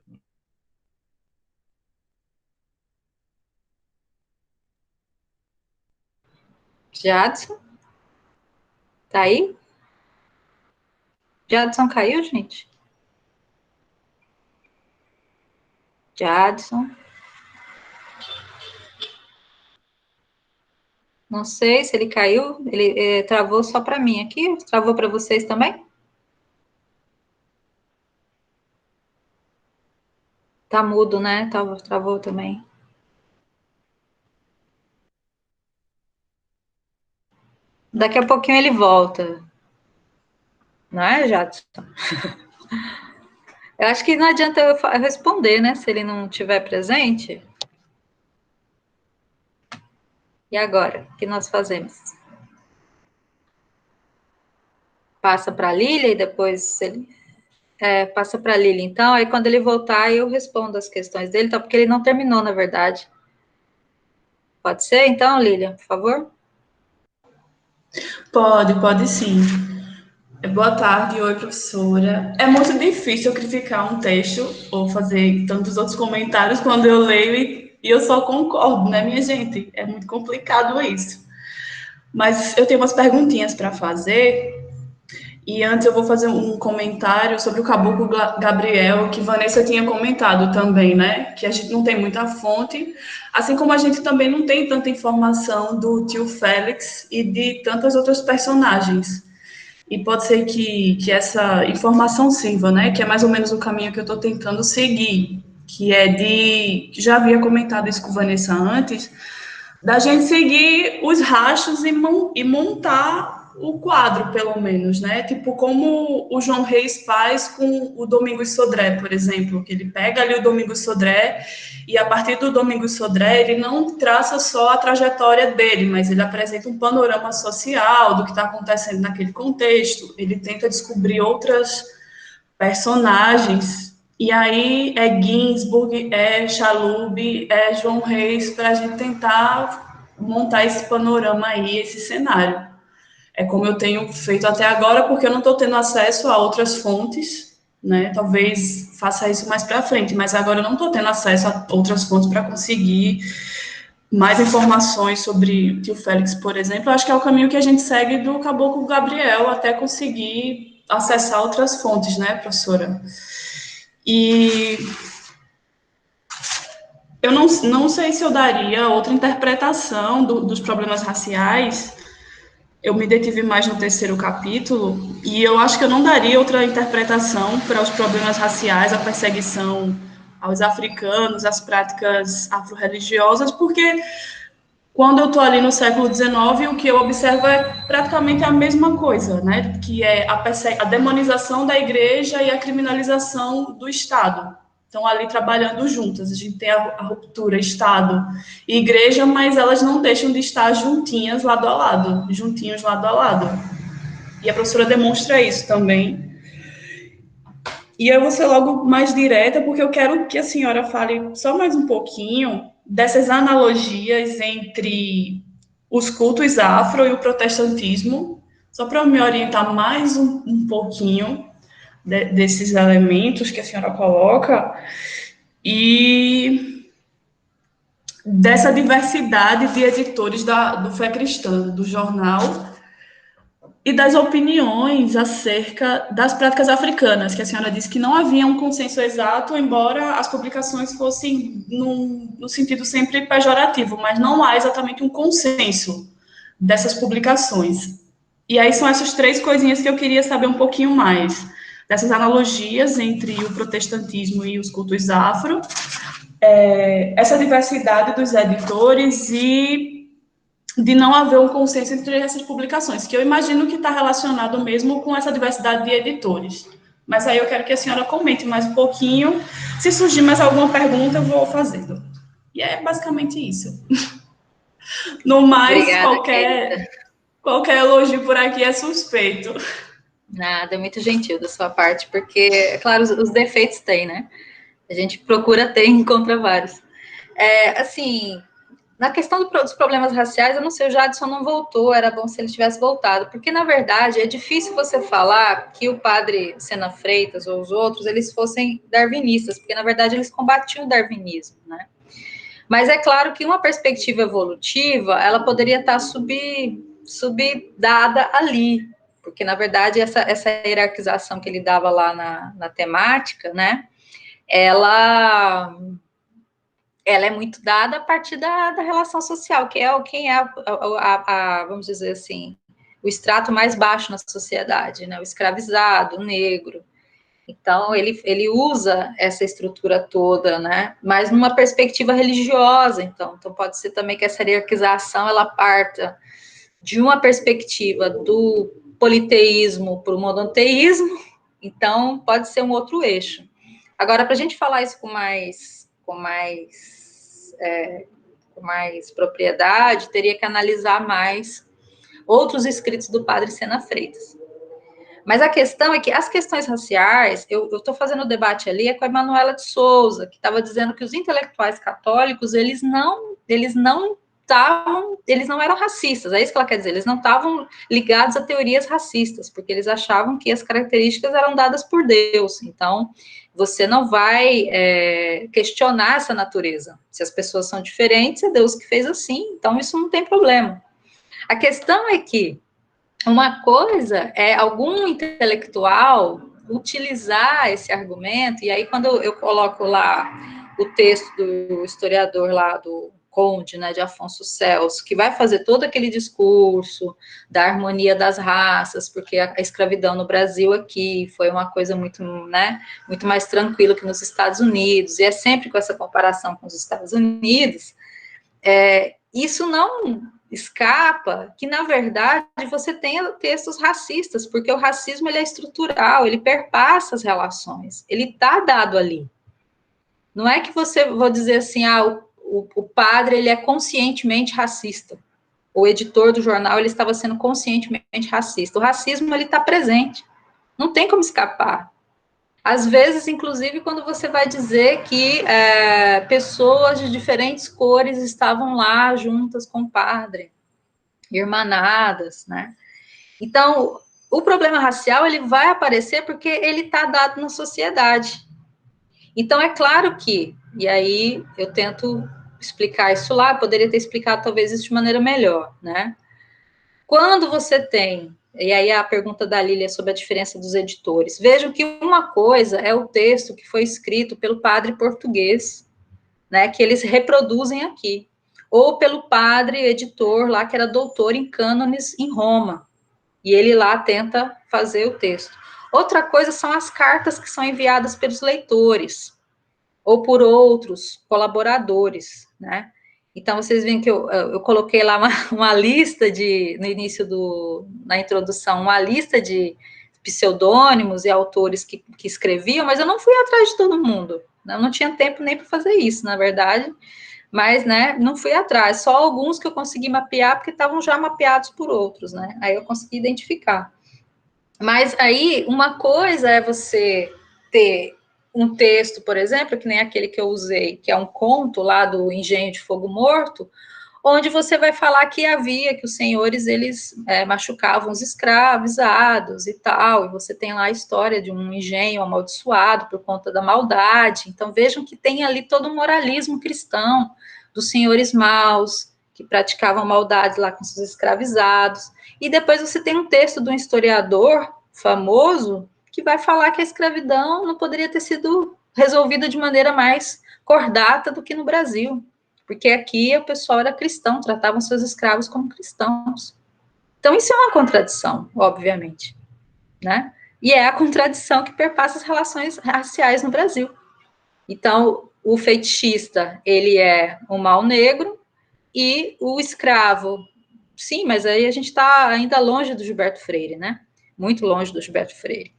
Jadson? Tá aí? Jadson caiu, gente? Jadson? Não sei se ele caiu. Ele travou só para mim aqui. Travou para vocês também? Tá mudo, né? Travou também. Daqui a pouquinho ele volta. Não é, Jadson? Eu acho que não adianta eu responder, né? Se ele não estiver presente. E agora? O que nós fazemos? Passa para a Lília e depois ele. Passa para a Lília, então. Aí quando ele voltar, eu respondo as questões dele, tá? Porque ele não terminou, na verdade. Pode ser, então, Lília, por favor? Pode sim. Boa tarde, oi, professora. É muito difícil eu criticar um texto ou fazer tantos outros comentários quando eu leio e eu só concordo, né, minha gente? É muito complicado isso. Mas eu tenho umas perguntinhas para fazer. E antes eu vou fazer um comentário sobre o Caboclo Gabriel, que Vanessa tinha comentado também, né? Que a gente não tem muita fonte, assim como a gente também não tem tanta informação do tio Félix e de tantas outras personagens. E pode ser que essa informação sirva, né? Que é mais ou menos o caminho que eu estou tentando seguir, que é de... Já havia comentado isso com Vanessa antes, da gente seguir os rastros e montar o quadro, pelo menos, né? Tipo, como o João Reis faz com o Domingos Sodré, por exemplo, que ele pega ali o Domingos Sodré e, a partir do Domingos Sodré, ele não traça só a trajetória dele, mas ele apresenta um panorama social do que está acontecendo naquele contexto, ele tenta descobrir outras personagens, e aí é Ginsburg, é Chalub, é João Reis, para a gente tentar montar esse panorama aí, esse cenário. É como eu tenho feito até agora, porque eu não estou tendo acesso a outras fontes, né? Talvez faça isso mais para frente, mas agora eu não estou tendo acesso a outras fontes para conseguir mais informações sobre o tio Félix, por exemplo. Eu acho que é o caminho que a gente segue do Caboclo Gabriel até conseguir acessar outras fontes, né, professora? E eu não sei se eu daria outra interpretação dos problemas raciais. Eu me detive mais no terceiro capítulo, e eu acho que eu não daria outra interpretação para os problemas raciais, a perseguição aos africanos, as práticas afro-religiosas, porque Quando eu estou ali no século XIX, o que eu observo é praticamente a mesma coisa, né? Que é a demonização da igreja e a criminalização do Estado. Estão ali trabalhando juntas. A gente tem a ruptura Estado e igreja, mas elas não deixam de estar juntinhas lado a lado, juntinhos lado a lado. E a professora demonstra isso também. E eu vou ser logo mais direta, porque eu quero que a senhora fale só mais um pouquinho dessas analogias entre os cultos afro e o protestantismo, só para me orientar mais um pouquinho desses elementos que a senhora coloca, e dessa diversidade de editores do Fé Cristã, do jornal, e das opiniões acerca das práticas africanas, que a senhora disse que não havia um consenso exato, embora as publicações fossem no sentido sempre pejorativo, mas não há exatamente um consenso dessas publicações. E aí são essas três coisinhas que eu queria saber um pouquinho mais, dessas analogias entre o protestantismo e os cultos afro, essa diversidade dos editores e de não haver um consenso entre essas publicações, que eu imagino que está relacionado mesmo com essa diversidade de editores. Mas aí eu quero que a senhora comente mais um pouquinho. Se surgir mais alguma pergunta, eu vou fazendo. E é basicamente isso. No mais, Obrigada, querida. qualquer elogio por aqui é suspeito. Nada, é muito gentil da sua parte, porque, é claro, os defeitos tem, né? A gente procura ter e encontra vários. Assim, na questão dos problemas raciais, eu não sei, o Jadson não voltou, era bom se ele tivesse voltado, porque, na verdade, é difícil você falar que o padre Sena Freitas ou os outros, eles fossem darwinistas, porque, na verdade, eles combatiam o darwinismo, né? Mas é claro que uma perspectiva evolutiva, ela poderia estar subdada ali, porque, na verdade, essa hierarquização que ele dava lá na temática, né, ela é muito dada a partir da relação social, que é quem é vamos dizer assim, o extrato mais baixo na sociedade, né, o escravizado, o negro. Então, ele usa essa estrutura toda, né, mas numa perspectiva religiosa, então pode ser também que essa hierarquização, ela parta de uma perspectiva do politeísmo para o monoteísmo, então pode ser um outro eixo. Agora, para a gente falar isso com mais propriedade, teria que analisar mais outros escritos do padre Sena Freitas. Mas a questão é que as questões raciais, eu estou fazendo o debate ali, é com a Emanuela de Souza, que estava dizendo que os intelectuais católicos, eles não eram racistas, é isso que ela quer dizer, eles não estavam ligados a teorias racistas, porque eles achavam que as características eram dadas por Deus, então você não vai questionar essa natureza, se as pessoas são diferentes, é Deus que fez assim, então isso não tem problema. A questão é que uma coisa é algum intelectual utilizar esse argumento, e aí quando eu coloco lá o texto do historiador lá do Conde, né, de Afonso Celso, que vai fazer todo aquele discurso da harmonia das raças, porque a escravidão no Brasil aqui foi uma coisa muito, né, muito mais tranquila que nos Estados Unidos, e é sempre com essa comparação com os Estados Unidos, isso não escapa que, na verdade, você tenha textos racistas, porque o racismo ele é estrutural, ele perpassa as relações, ele está dado ali. Não é que você, vou dizer assim, o padre ele é conscientemente racista, o editor do jornal ele estava sendo conscientemente racista. O racismo ele está presente, não tem como escapar. Às vezes, inclusive, quando você vai dizer que pessoas de diferentes cores estavam lá juntas com o padre, irmanadas, né? Então, o problema racial, ele vai aparecer porque ele está dado na sociedade. Então, é claro que, e aí eu tento explicar isso lá, poderia ter explicado talvez isso de maneira melhor, né? Quando você tem, e aí a pergunta da Lília sobre a diferença dos editores, vejam que uma coisa é o texto que foi escrito pelo padre português, né, que eles reproduzem aqui, ou pelo padre editor lá, que era doutor em cânones em Roma, e ele lá tenta fazer o texto. Outra coisa são as cartas que são enviadas pelos leitores, ou por outros colaboradores, né? Então, vocês veem que eu coloquei lá uma lista no início na introdução, uma lista de pseudônimos e autores que escreviam, mas eu não fui atrás de todo mundo. Eu não tinha tempo nem para fazer isso, na verdade. Mas, né, não fui atrás. Só alguns que eu consegui mapear, porque estavam já mapeados por outros, né? Aí eu consegui identificar. Mas aí, uma coisa é você ter um texto, por exemplo, que nem aquele que eu usei, que é um conto lá do Engenho de Fogo Morto, onde você vai falar que os senhores, eles machucavam os escravizados e tal, e você tem lá a história de um engenho amaldiçoado por conta da maldade. Então, vejam que tem ali todo um moralismo cristão dos senhores maus, que praticavam maldade lá com seus escravizados. E depois você tem um texto de um historiador famoso que vai falar que a escravidão não poderia ter sido resolvida de maneira mais cordata do que no Brasil, porque aqui o pessoal era cristão, tratavam seus escravos como cristãos. Então, isso é uma contradição, obviamente, né? E é a contradição que perpassa as relações raciais no Brasil. Então, o fetichista, ele é um mal negro, e o escravo, sim, mas aí a gente está ainda longe do Gilberto Freire, né? Muito longe do Gilberto Freire.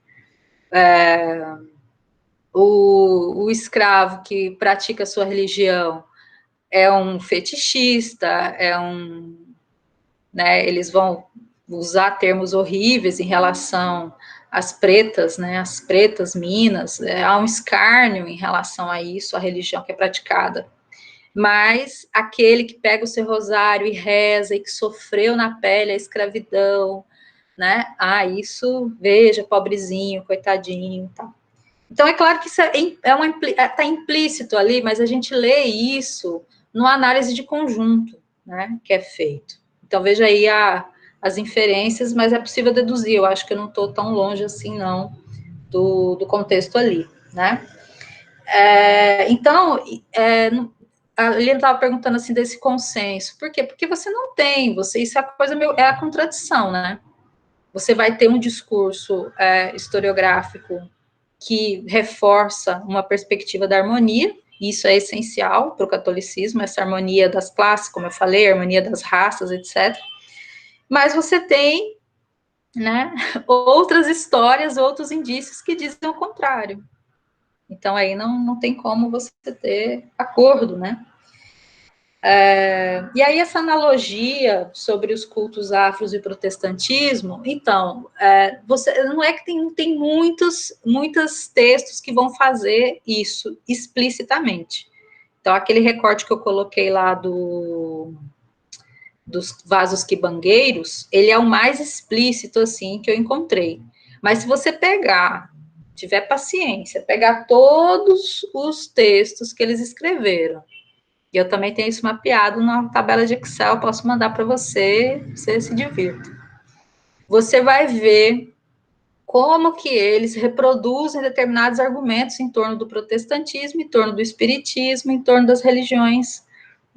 O escravo que pratica a sua religião é um fetichista, né, eles vão usar termos horríveis em relação às pretas, né, as pretas minas, há um escárnio em relação a isso, a religião que é praticada. Mas aquele que pega o seu rosário e reza e que sofreu na pele a escravidão, né, isso, veja, pobrezinho, coitadinho e tal. Então, é claro que isso está implícito ali, mas a gente lê isso numa análise de conjunto, né, que é feito. Então, veja aí as inferências, mas é possível deduzir. Eu acho que eu não estou tão longe assim, não, do contexto ali, né. Então, a Lilian estava perguntando assim desse consenso. Por quê? Porque você não tem, isso é a coisa é a contradição, né. Você vai ter um discurso historiográfico que reforça uma perspectiva da harmonia, e isso é essencial para o catolicismo, essa harmonia das classes, como eu falei, a harmonia das raças, etc. Mas você tem, né, outras histórias, outros indícios que dizem o contrário. Então, aí não tem como você ter acordo, né? E aí, essa analogia sobre os cultos afros e protestantismo, então, não é que tem muitos textos que vão fazer isso explicitamente. Então, aquele recorte que eu coloquei lá dos vasos quibangueiros, ele é o mais explícito, assim, que eu encontrei. Mas se você tiver paciência, pegar todos os textos que eles escreveram, e eu também tenho isso mapeado na tabela de Excel, posso mandar para você se divirta. Você vai ver como que eles reproduzem determinados argumentos em torno do protestantismo, em torno do espiritismo, em torno das religiões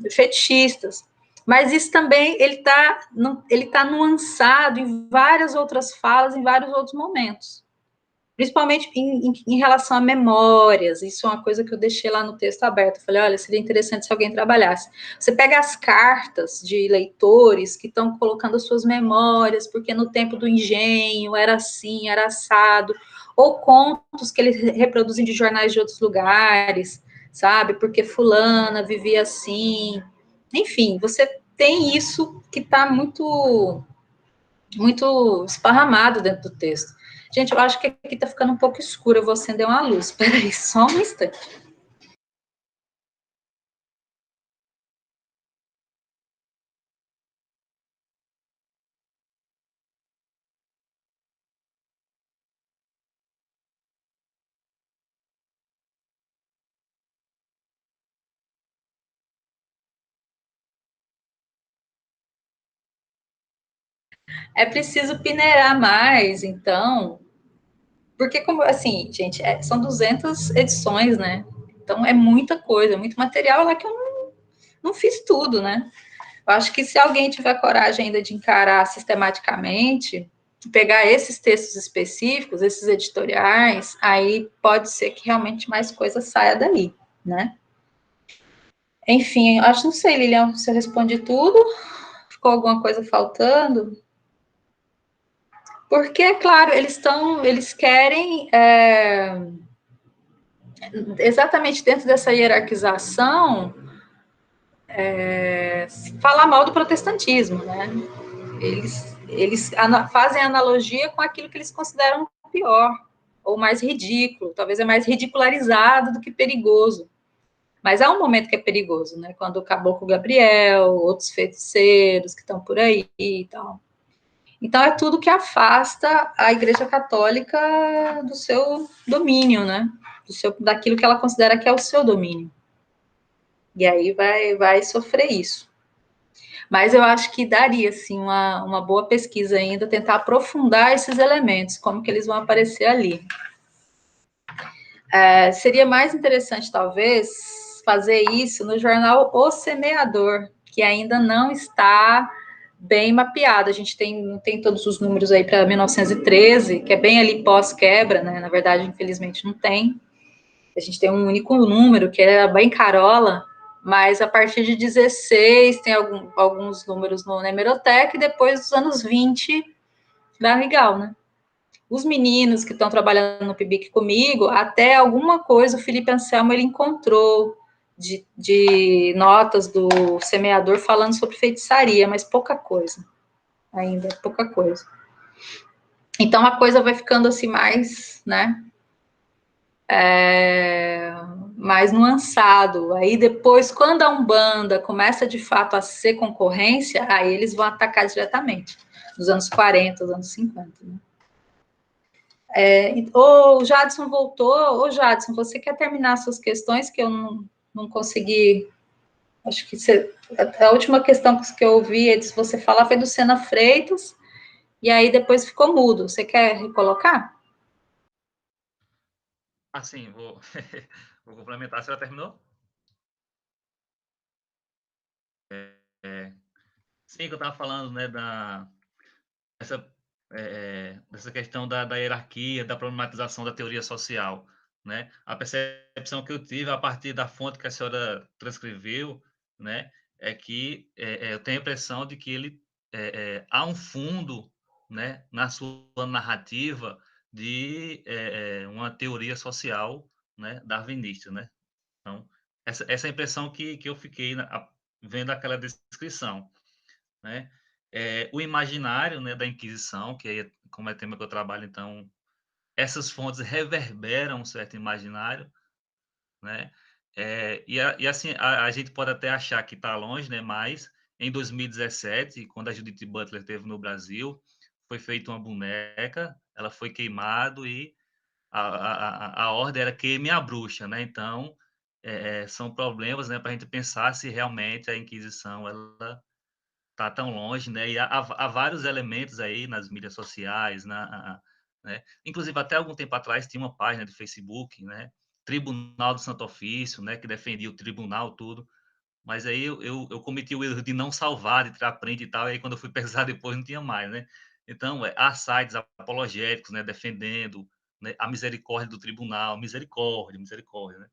fetichistas. Mas isso também, ele tá nuançado em várias outras falas, em vários outros momentos. Principalmente em relação a memórias, isso é uma coisa que eu deixei lá no texto aberto. Eu falei, olha, seria interessante se alguém trabalhasse. Você pega as cartas de leitores que estão colocando as suas memórias, porque no tempo do engenho era assim, era assado, ou contos que eles reproduzem de jornais de outros lugares, sabe? Porque fulana vivia assim. Enfim, você tem isso que está muito esparramado dentro do texto. Gente, eu acho que aqui está ficando um pouco escuro, eu vou acender uma luz. Espera aí, só um instante. É preciso peneirar mais, então, porque, como assim, gente, são 200 edições, né? Então, é muita coisa, muito material lá que eu não fiz tudo, né? Eu acho que se alguém tiver coragem ainda de encarar sistematicamente, pegar esses textos específicos, esses editoriais, aí pode ser que realmente mais coisa saia daí, né? Enfim, acho, não sei, Lilian, se eu respondi tudo, ficou alguma coisa faltando? Porque, claro, eles querem exatamente dentro dessa hierarquização falar mal do protestantismo, né? Eles fazem analogia com aquilo que eles consideram pior ou mais ridículo, talvez é mais ridicularizado do que perigoso. Mas há um momento que é perigoso, né? Quando o Caboclo Gabriel, outros feiticeiros que estão por aí e tal. Então é tudo que afasta a Igreja Católica do seu domínio, né? Daquilo que ela considera que é o seu domínio. E aí vai sofrer isso. Mas eu acho que daria, assim, uma boa pesquisa ainda, tentar aprofundar esses elementos, como que eles vão aparecer ali. Seria mais interessante, talvez, fazer isso no jornal O Semeador, que ainda não está bem mapeado. A gente não tem todos os números aí para 1913, que é bem ali pós-quebra, né? Na verdade, infelizmente, não tem. A gente tem um único número, que era bem carola, mas a partir de 16 tem alguns números na hemeroteca, e depois dos anos 20 dá legal, né? Os meninos que estão trabalhando no PIBIC comigo, até alguma coisa o Felipe Anselmo ele encontrou de notas do semeador falando sobre feitiçaria, mas pouca coisa ainda, pouca coisa. Então a coisa vai ficando assim mais, né? Mais nuançado. Aí depois, quando a Umbanda começa de fato a ser concorrência, aí eles vão atacar diretamente, nos anos 40, dos anos 50, né? O Jadson voltou. Ô, Jadson, você quer terminar suas questões, que eu não consegui. Acho que a última questão que eu ouvi antes de você falar foi do Sena Freitas, e aí depois ficou mudo. Você quer recolocar? Assim, vou complementar. A senhora terminou? Sim, que eu estava falando, né, dessa, dessa questão da hierarquia, da problematização da teoria social, né? A percepção que eu tive a partir da fonte que a senhora transcreveu, né, é que eu tenho a impressão de que há um fundo, né, na sua narrativa de uma teoria social, né, darwinista, né? Então, essa é a impressão que eu fiquei vendo aquela descrição, né? O imaginário, né, da Inquisição, que é como é tema que eu trabalho, então essas fontes reverberam um certo imaginário, né? E assim a gente pode até achar que está longe, né? Mas em 2017, quando a Judith Butler esteve no Brasil, foi feita uma boneca, ela foi queimado e a ordem era queime a bruxa, né? Então são problemas, né, para a gente pensar se realmente a Inquisição ela tá tão longe, né? E há vários elementos aí nas mídias sociais, né? Inclusive, até algum tempo atrás tinha uma página de Facebook, né? Tribunal do Santo Ofício, né? Que defendia o tribunal, tudo. Mas aí eu cometi o erro de não salvar, de tirar print e tal, e aí quando eu fui pesquisar depois não tinha mais, né? Então, há sites apologéticos, né? Defendendo, né, a misericórdia do tribunal, misericórdia, misericórdia, né?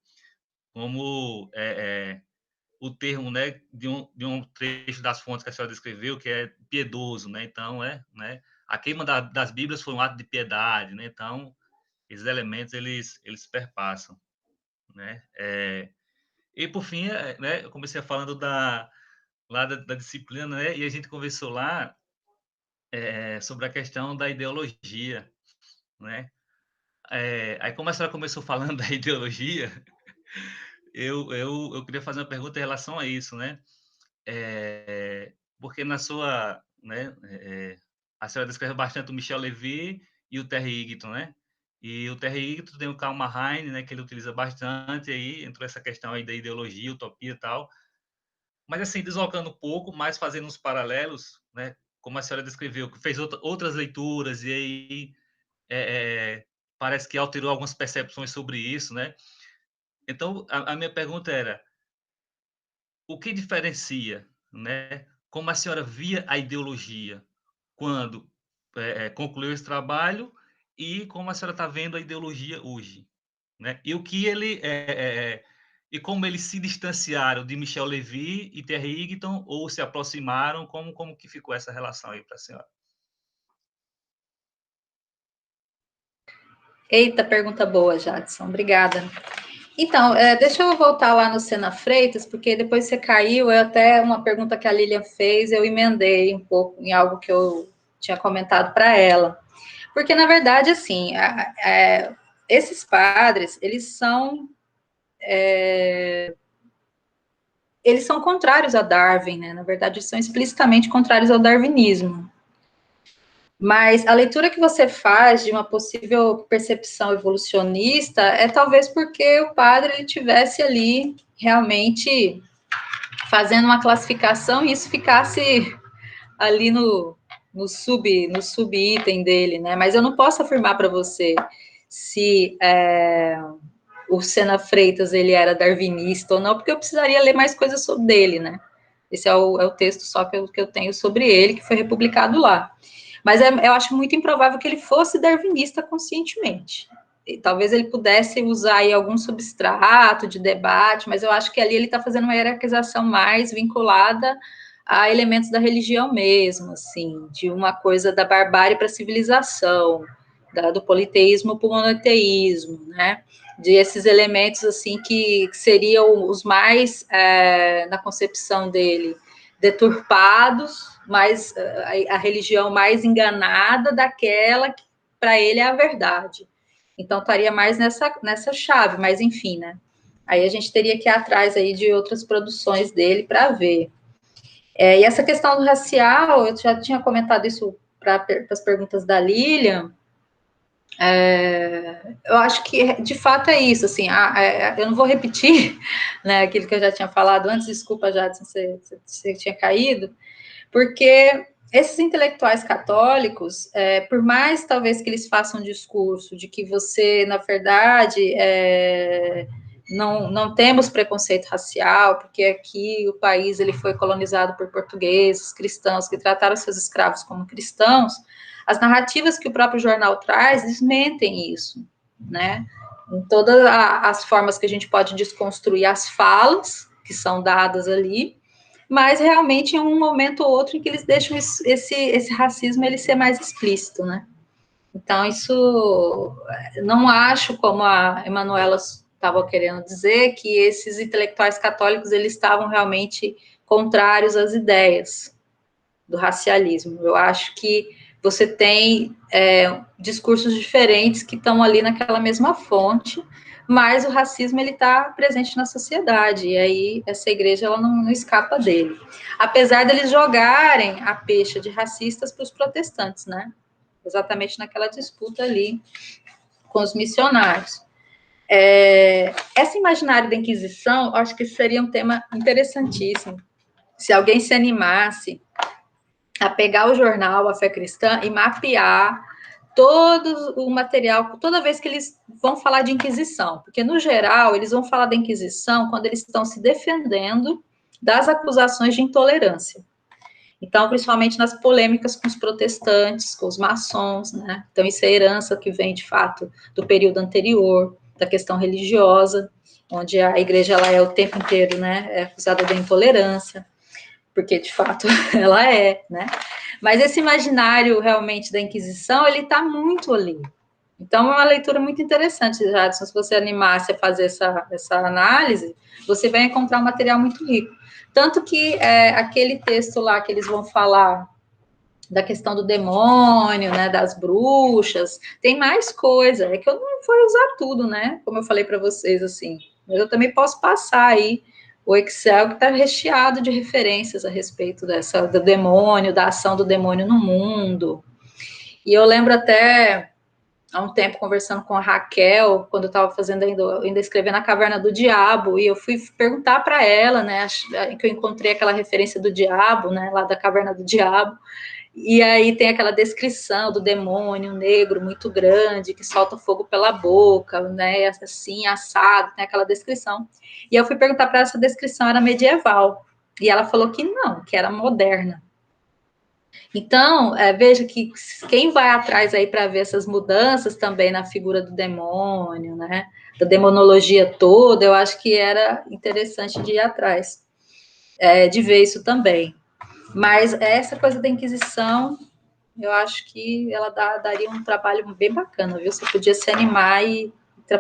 Como o termo, né, de um trecho das fontes que a senhora descreveu, que é piedoso, né? Então, né, a queima das Bíblias foi um ato de piedade, né? Então, esses elementos, eles perpassam, né? E, por fim, né, eu comecei falando lá da disciplina, né? E a gente conversou lá sobre a questão da ideologia, né? Aí, como a senhora começou falando da ideologia, eu queria fazer uma pergunta em relação a isso, né? Porque na sua, né, a senhora descreve bastante o Michel Levy e o Terry Eagleton, né? E o Terry Eagleton tem o Karl Marheine, né, que ele utiliza bastante aí, entrou essa questão aí da ideologia, utopia e tal. Mas assim, deslocando um pouco, mais fazendo uns paralelos, né, como a senhora descreveu, que fez outras leituras e aí parece que alterou algumas percepções sobre isso, né? Então, a minha pergunta era, o que diferencia, né? Como a senhora via a ideologia quando concluiu esse trabalho e como a senhora está vendo a ideologia hoje, né? E o que ele e como eles se distanciaram de Michel Lévy e Terry Eagleton, ou se aproximaram, como que ficou essa relação aí para a senhora? Eita, pergunta boa, Jadson. Obrigada. Então, deixa eu voltar lá no Sena Freitas, porque depois você caiu, até uma pergunta que a Lilian fez, eu emendei um pouco em algo que eu tinha comentado para ela. Porque, na verdade, assim, esses padres, eles são contrários a Darwin, né? Na verdade, são explicitamente contrários ao darwinismo. Mas a leitura que você faz de uma possível percepção evolucionista é talvez porque o padre ele tivesse ali realmente fazendo uma classificação e isso ficasse ali no sub-item dele, né? Mas eu não posso afirmar para você se o Sena Freitas ele era darwinista ou não, porque eu precisaria ler mais coisas sobre ele, né? Esse é o texto só que eu tenho sobre ele, que foi republicado lá. Mas eu acho muito improvável que ele fosse darwinista conscientemente. E talvez ele pudesse usar aí algum substrato de debate, mas eu acho que ali ele está fazendo uma hierarquização mais vinculada a elementos da religião mesmo, assim, de uma coisa da barbárie para a civilização, do politeísmo para o monoteísmo, né? De esses elementos, assim, que seriam os mais, na concepção dele, deturpados, mas a religião mais enganada daquela que para ele é a verdade. Então, estaria mais nessa chave, mas enfim, né? Aí a gente teria que ir atrás aí de outras produções dele para ver. E essa questão do racial, eu já tinha comentado isso para as perguntas da Lilian, eu acho que, de fato, é isso, assim, eu não vou repetir, né, aquilo que eu já tinha falado antes, desculpa, Jadson, você tinha caído, porque esses intelectuais católicos, por mais, talvez, que eles façam um discurso de que você, na verdade, não temos preconceito racial, porque aqui o país ele foi colonizado por portugueses, cristãos, que trataram seus escravos como cristãos, as narrativas que o próprio jornal traz desmentem isso, né? Em todas as formas que a gente pode desconstruir as falas que são dadas ali, mas realmente em um momento ou outro em que eles deixam esse racismo ele ser mais explícito, né? Então, isso, não acho, como a Emanuela estava querendo dizer, que esses intelectuais católicos, eles estavam realmente contrários às ideias do racialismo. Eu acho que você tem discursos diferentes que estão ali naquela mesma fonte, mas o racismo ele está presente na sociedade, e aí essa igreja ela não escapa dele. Apesar deles jogarem a pecha de racistas para os protestantes, né? Exatamente naquela disputa ali com os missionários. Esse imaginário da Inquisição, eu acho que seria um tema interessantíssimo. Se alguém se animasse a pegar o jornal A Fé Cristã e mapear todo o material, toda vez que eles vão falar de Inquisição, porque, no geral, eles vão falar da Inquisição quando eles estão se defendendo das acusações de intolerância. Então, principalmente nas polêmicas com os protestantes, com os maçons, né? Então, isso é herança que vem, de fato, do período anterior, da questão religiosa, onde a igreja ela é o tempo inteiro, né, acusada da intolerância, porque, de fato, ela né? Mas esse imaginário, realmente, da Inquisição, ele está muito ali. Então, é uma leitura muito interessante, Jadson, se você animasse a fazer essa análise, você vai encontrar um material muito rico. Tanto que aquele texto lá que eles vão falar da questão do demônio, né, das bruxas, tem mais coisa, é que eu não vou usar tudo, né, como eu falei para vocês, assim, mas eu também posso passar aí o Excel que está recheado de referências a respeito do demônio, da ação do demônio no mundo, e eu lembro até há um tempo conversando com a Raquel, quando eu estava fazendo ainda escrevendo a Caverna do Diabo, e eu fui perguntar para ela, né, que eu encontrei aquela referência do diabo, né, lá da Caverna do Diabo, e aí tem aquela descrição do demônio negro muito grande, que solta fogo pela boca, né, assim, assado, tem aquela descrição. E eu fui perguntar para ela se a descrição era medieval, e ela falou que não, que era moderna. Então, veja que quem vai atrás aí para ver essas mudanças também na figura do demônio, né, da demonologia toda, eu acho que era interessante de ir atrás, de ver isso também. Mas essa coisa da Inquisição, eu acho que ela daria um trabalho bem bacana, viu? Você podia se animar e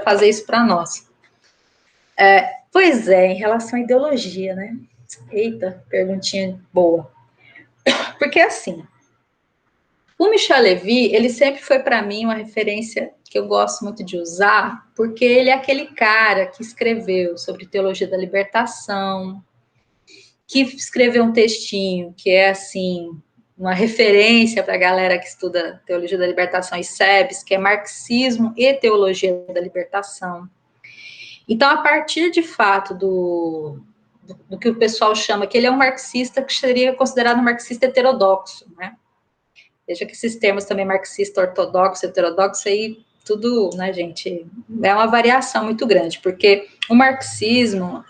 fazer isso para nós. Pois é, em relação à ideologia, né? Eita, perguntinha boa. Porque assim, o Michel Levy, ele sempre foi para mim uma referência que eu gosto muito de usar, porque ele é aquele cara que escreveu sobre teologia da libertação, que escreveu um textinho que é assim uma referência para a galera que estuda teologia da libertação e SEBS, que é Marxismo e Teologia da Libertação. Então, a partir de fato do que o pessoal chama, que ele é um marxista que seria considerado um marxista heterodoxo, né? Veja que esses termos também, marxista, ortodoxo, heterodoxo, aí tudo, né, gente, é uma variação muito grande, porque o marxismo,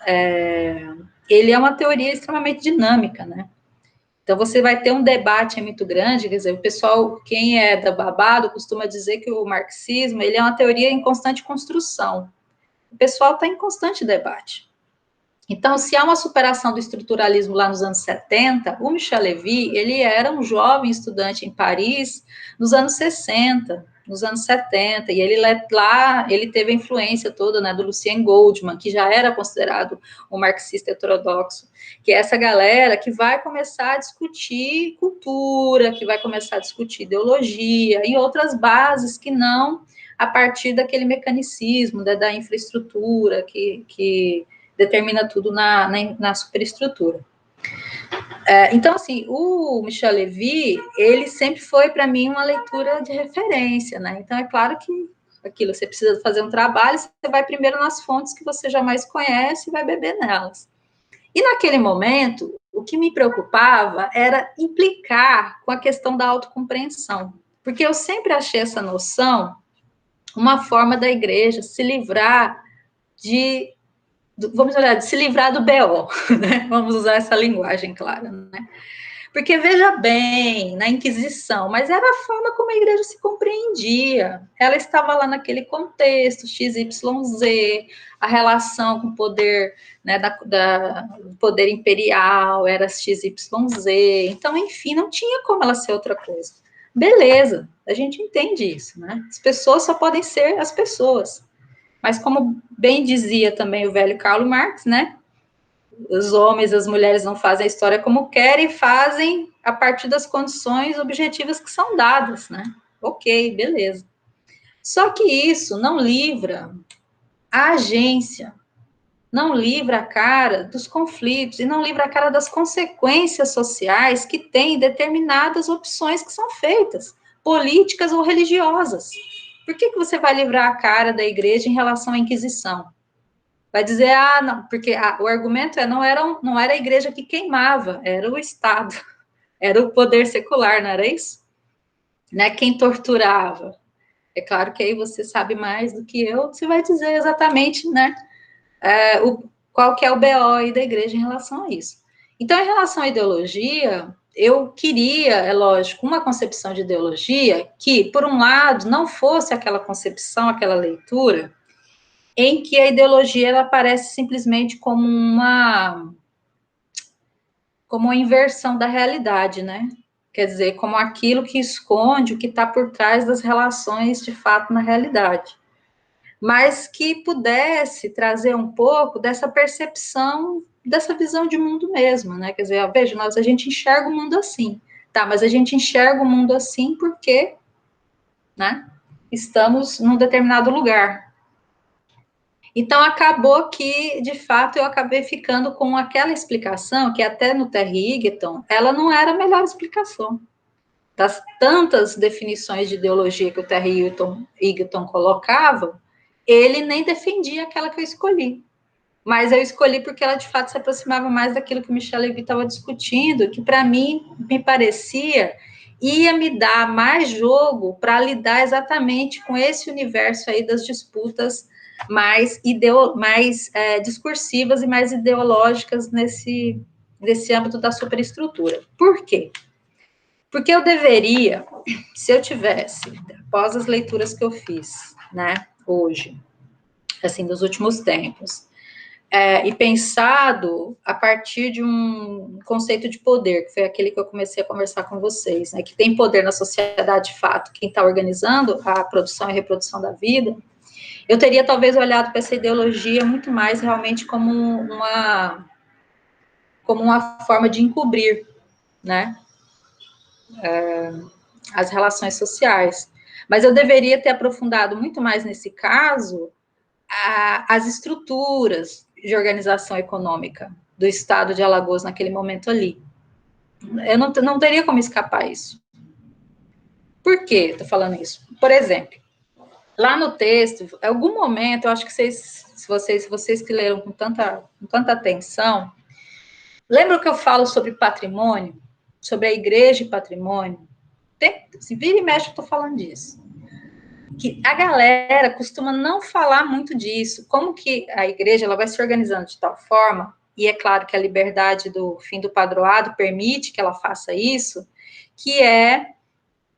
ele é uma teoria extremamente dinâmica, né? Então, você vai ter um debate muito grande, quer dizer, o pessoal, quem é da babado, costuma dizer que o marxismo, ele é uma teoria em constante construção. O pessoal está em constante debate. Então, se há uma superação do estruturalismo lá nos anos 70, o Michel Levy, ele era um jovem estudante em Paris nos anos 60, nos anos 70, e ele teve a influência toda, né, do Lucien Goldman, que já era considerado um marxista heterodoxo, que é essa galera que vai começar a discutir cultura, que vai começar a discutir ideologia e outras bases que não a partir daquele mecanicismo da infraestrutura que determina tudo na superestrutura. Então, assim, o Michel Levy, ele sempre foi, para mim, uma leitura de referência, né? Então, é claro que aquilo, você precisa fazer um trabalho, você vai primeiro nas fontes que você jamais conhece e vai beber nelas. E naquele momento, o que me preocupava era implicar com a questão da autocompreensão, porque eu sempre achei essa noção uma forma da igreja se livrar vamos olhar, de se livrar do BO, né? Vamos usar essa linguagem clara, né? Porque, veja bem, na Inquisição, mas era a forma como a igreja se compreendia. Ela estava lá naquele contexto, XYZ, a relação com o poder, né, do poder imperial era XYZ. Então, enfim, não tinha como ela ser outra coisa. Beleza, a gente entende isso, né? As pessoas só podem ser as pessoas. Mas como bem dizia também o velho Karl Marx, né? Os homens e as mulheres não fazem a história como querem, fazem a partir das condições objetivas que são dadas, né? Ok, beleza. Só que isso não livra a agência, não livra a cara dos conflitos e não livra a cara das consequências sociais que tem determinadas opções que são feitas, políticas ou religiosas. Por que você vai livrar a cara da igreja em relação à Inquisição? Vai dizer, não, porque o argumento não era a igreja que queimava, era o Estado, era o poder secular, não era isso? Né? Quem torturava. É claro que aí você sabe mais do que eu, você vai dizer exatamente, né, qual que é o BO aí da igreja em relação a isso. Então, em relação à ideologia, eu queria, é lógico, uma concepção de ideologia que, por um lado, não fosse aquela concepção, aquela leitura, em que a ideologia ela aparece simplesmente como uma inversão da realidade, né? Quer dizer, como aquilo que esconde o que está por trás das relações de fato na realidade. Mas que pudesse trazer um pouco dessa percepção, dessa visão de mundo mesmo, né? Quer dizer, veja, a gente enxerga o mundo assim, tá? Mas a gente enxerga o mundo assim porque, né? Estamos num determinado lugar. Então, acabou que, de fato, eu acabei ficando com aquela explicação, que até no Terry Eagleton, ela não era a melhor explicação. Das tantas definições de ideologia que o Terry Eagleton colocava, ele nem defendia aquela que eu escolhi. Mas eu escolhi porque ela, de fato, se aproximava mais daquilo que o Michel Levy estava discutindo, que, para mim, me parecia, ia me dar mais jogo para lidar exatamente com esse universo aí das disputas mais discursivas e mais ideológicas nesse âmbito da superestrutura. Por quê? Porque eu deveria, se eu tivesse, após as leituras que eu fiz, né, hoje, assim, dos últimos tempos, e pensado a partir de um conceito de poder, que foi aquele que eu comecei a conversar com vocês, né, que tem poder na sociedade de fato, quem está organizando a produção e reprodução da vida, eu teria talvez olhado para essa ideologia muito mais realmente como uma forma de encobrir, né, as relações sociais. Mas eu deveria ter aprofundado muito mais nesse caso as estruturas de organização econômica do estado de Alagoas naquele momento ali. Eu não teria como escapar isso. Por que estou falando isso? Por exemplo, lá no texto, em algum momento, eu acho que se vocês que leram com tanta atenção, lembram que eu falo sobre patrimônio? Sobre a igreja e patrimônio? Se vira e mexe, eu estou falando disso. Que a galera costuma não falar muito disso. Como que a igreja ela vai se organizando de tal forma, e é claro que a liberdade do fim do padroado permite que ela faça isso, que é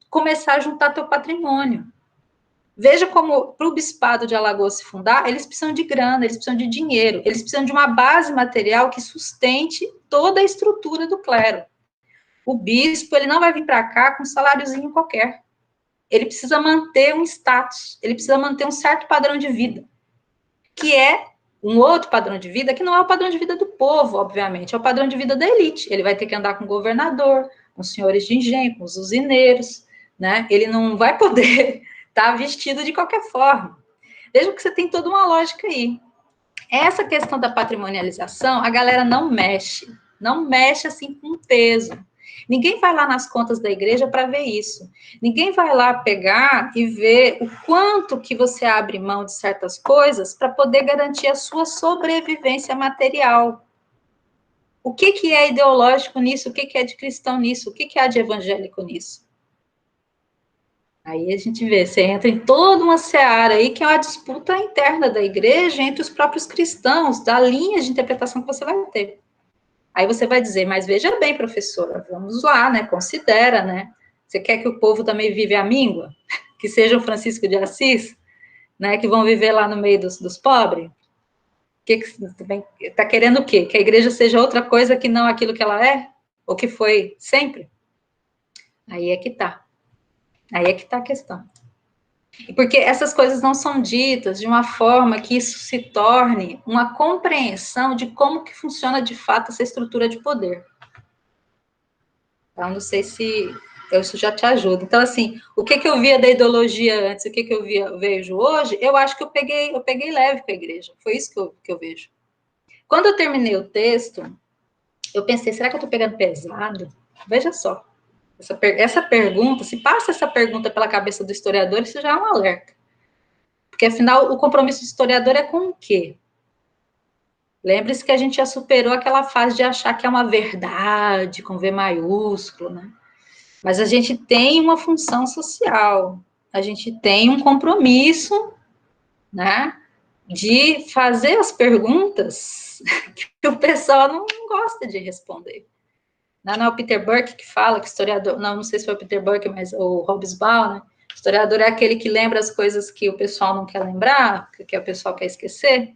começar a juntar teu patrimônio. Veja como, para o Bispado de Alagoas se fundar, eles precisam de grana, eles precisam de dinheiro, eles precisam de uma base material que sustente toda a estrutura do clero. O bispo, ele não vai vir para cá com um saláriozinho qualquer. Ele precisa manter um status, ele precisa manter um certo padrão de vida, que é um outro padrão de vida, que não é o padrão de vida do povo, obviamente, é o padrão de vida da elite. Ele vai ter que andar com o governador, com os senhores de engenho, com os usineiros, né? Ele não vai poder estar vestido de qualquer forma. Veja que você tem toda uma lógica aí. Essa questão da patrimonialização, a galera não mexe assim com peso. Ninguém vai lá nas contas da igreja para ver isso. Ninguém vai lá pegar e ver o quanto que você abre mão de certas coisas para poder garantir a sua sobrevivência material. O que é ideológico nisso? O que é de cristão nisso? O que há de evangélico nisso? Aí a gente vê, você entra em toda uma seara aí que é uma disputa interna da igreja entre os próprios cristãos, da linha de interpretação que você vai ter. Aí você vai dizer, mas veja bem, professora, vamos lá, né, considera, né, você quer que o povo também vive à míngua? Que seja o Francisco de Assis, né, que vão viver lá no meio dos pobres? Que está querendo o quê? Que a igreja seja outra coisa que não aquilo que ela é? Ou que foi sempre? Aí é que tá. Aí é que tá a questão. Porque essas coisas não são ditas de uma forma que isso se torne uma compreensão de como que funciona de fato essa estrutura de poder. Então, não sei se isso já te ajuda. Então, assim, o que eu via da ideologia antes, o que eu vejo hoje, eu acho que eu peguei leve com a igreja. Foi isso que eu vejo. Quando eu terminei o texto, eu pensei, será que eu estou pegando pesado? Veja só. Essa pergunta, se passa essa pergunta pela cabeça do historiador, isso já é um alerta. Porque, afinal, o compromisso do historiador é com o quê? Lembre-se que a gente já superou aquela fase de achar que é uma verdade, com V maiúsculo, né? Mas a gente tem uma função social, a gente tem um compromisso, né, de fazer as perguntas que o pessoal não gosta de responder. Não é o Peter Burke que fala que historiador, não sei se foi o Peter Burke, mas o Hobsbawm, né? Historiador é aquele que lembra as coisas que o pessoal não quer lembrar, que o pessoal quer esquecer.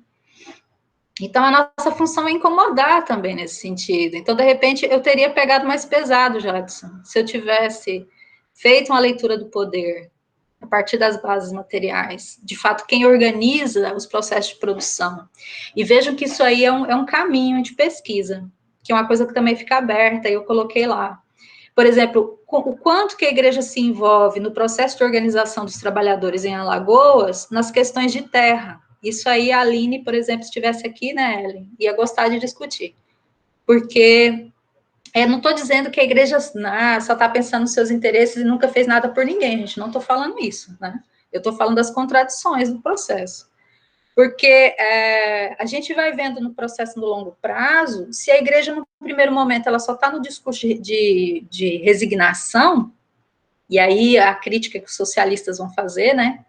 Então, a nossa função é incomodar também nesse sentido. Então, de repente, eu teria pegado mais pesado, Jadson, se eu tivesse feito uma leitura do poder a partir das bases materiais, de fato, quem organiza os processos de produção. E vejam que isso aí é um caminho de pesquisa, que é uma coisa que também fica aberta, e eu coloquei lá. Por exemplo, o quanto que a igreja se envolve no processo de organização dos trabalhadores em Alagoas nas questões de terra. Isso aí a Aline, por exemplo, se estivesse aqui, né, Ellen, ia gostar de discutir. Porque não estou dizendo que a igreja só está pensando nos seus interesses e nunca fez nada por ninguém, gente, não estou falando isso, né? Eu estou falando das contradições do processo. Porque a gente vai vendo no processo no longo prazo, se a igreja, no primeiro momento, ela só está no discurso de resignação, e aí a crítica que os socialistas vão fazer, né,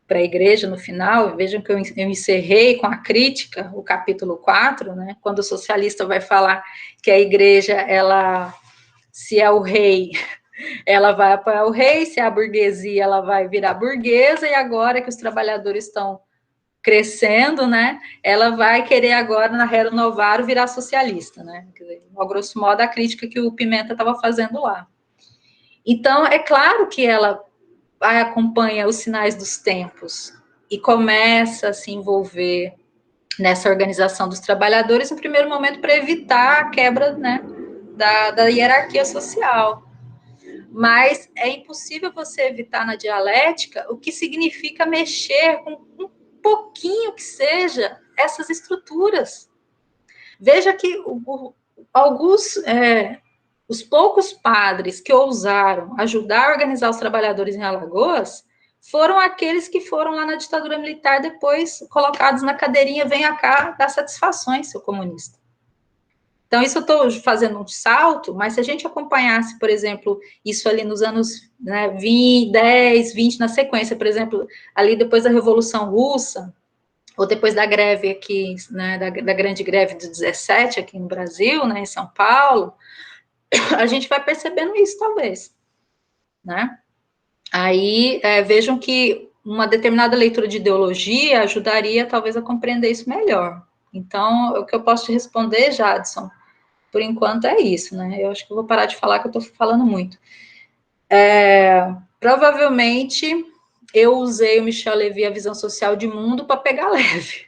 para a igreja no final, vejam que eu encerrei com a crítica, o capítulo 4, né, quando o socialista vai falar que a igreja, ela, se é o rei, Ela vai apoiar o rei, se é a burguesia, ela vai virar burguesa, e agora que os trabalhadores estão crescendo, né, ela vai querer agora, na Rero Novaro, virar socialista, né, quer dizer, ao grosso modo, a crítica que o Pimenta estava fazendo lá. Então, é claro que ela acompanha os sinais dos tempos e começa a se envolver nessa organização dos trabalhadores, no primeiro momento, para evitar a quebra, né, da hierarquia social. Mas é impossível você evitar na dialética o que significa mexer com um pouquinho que seja essas estruturas. Veja que os poucos padres que ousaram ajudar a organizar os trabalhadores em Alagoas foram aqueles que foram lá na ditadura militar depois colocados na cadeirinha, venha cá dar satisfações, seu comunista. Então, isso eu estou fazendo um salto, mas se a gente acompanhasse, por exemplo, isso ali nos anos, né, 20, 10, 20 na sequência, por exemplo, ali depois da Revolução Russa, ou depois da greve aqui, né, da grande greve de 17 aqui no Brasil, né, em São Paulo, a gente vai percebendo isso, talvez, né? Aí, vejam que uma determinada leitura de ideologia ajudaria, talvez, a compreender isso melhor. Então, o que eu posso te responder, Jadson, por enquanto é isso, né? Eu acho que eu vou parar de falar, que eu estou falando muito. Provavelmente, eu usei o Michel Levy, a visão social de mundo, para pegar leve.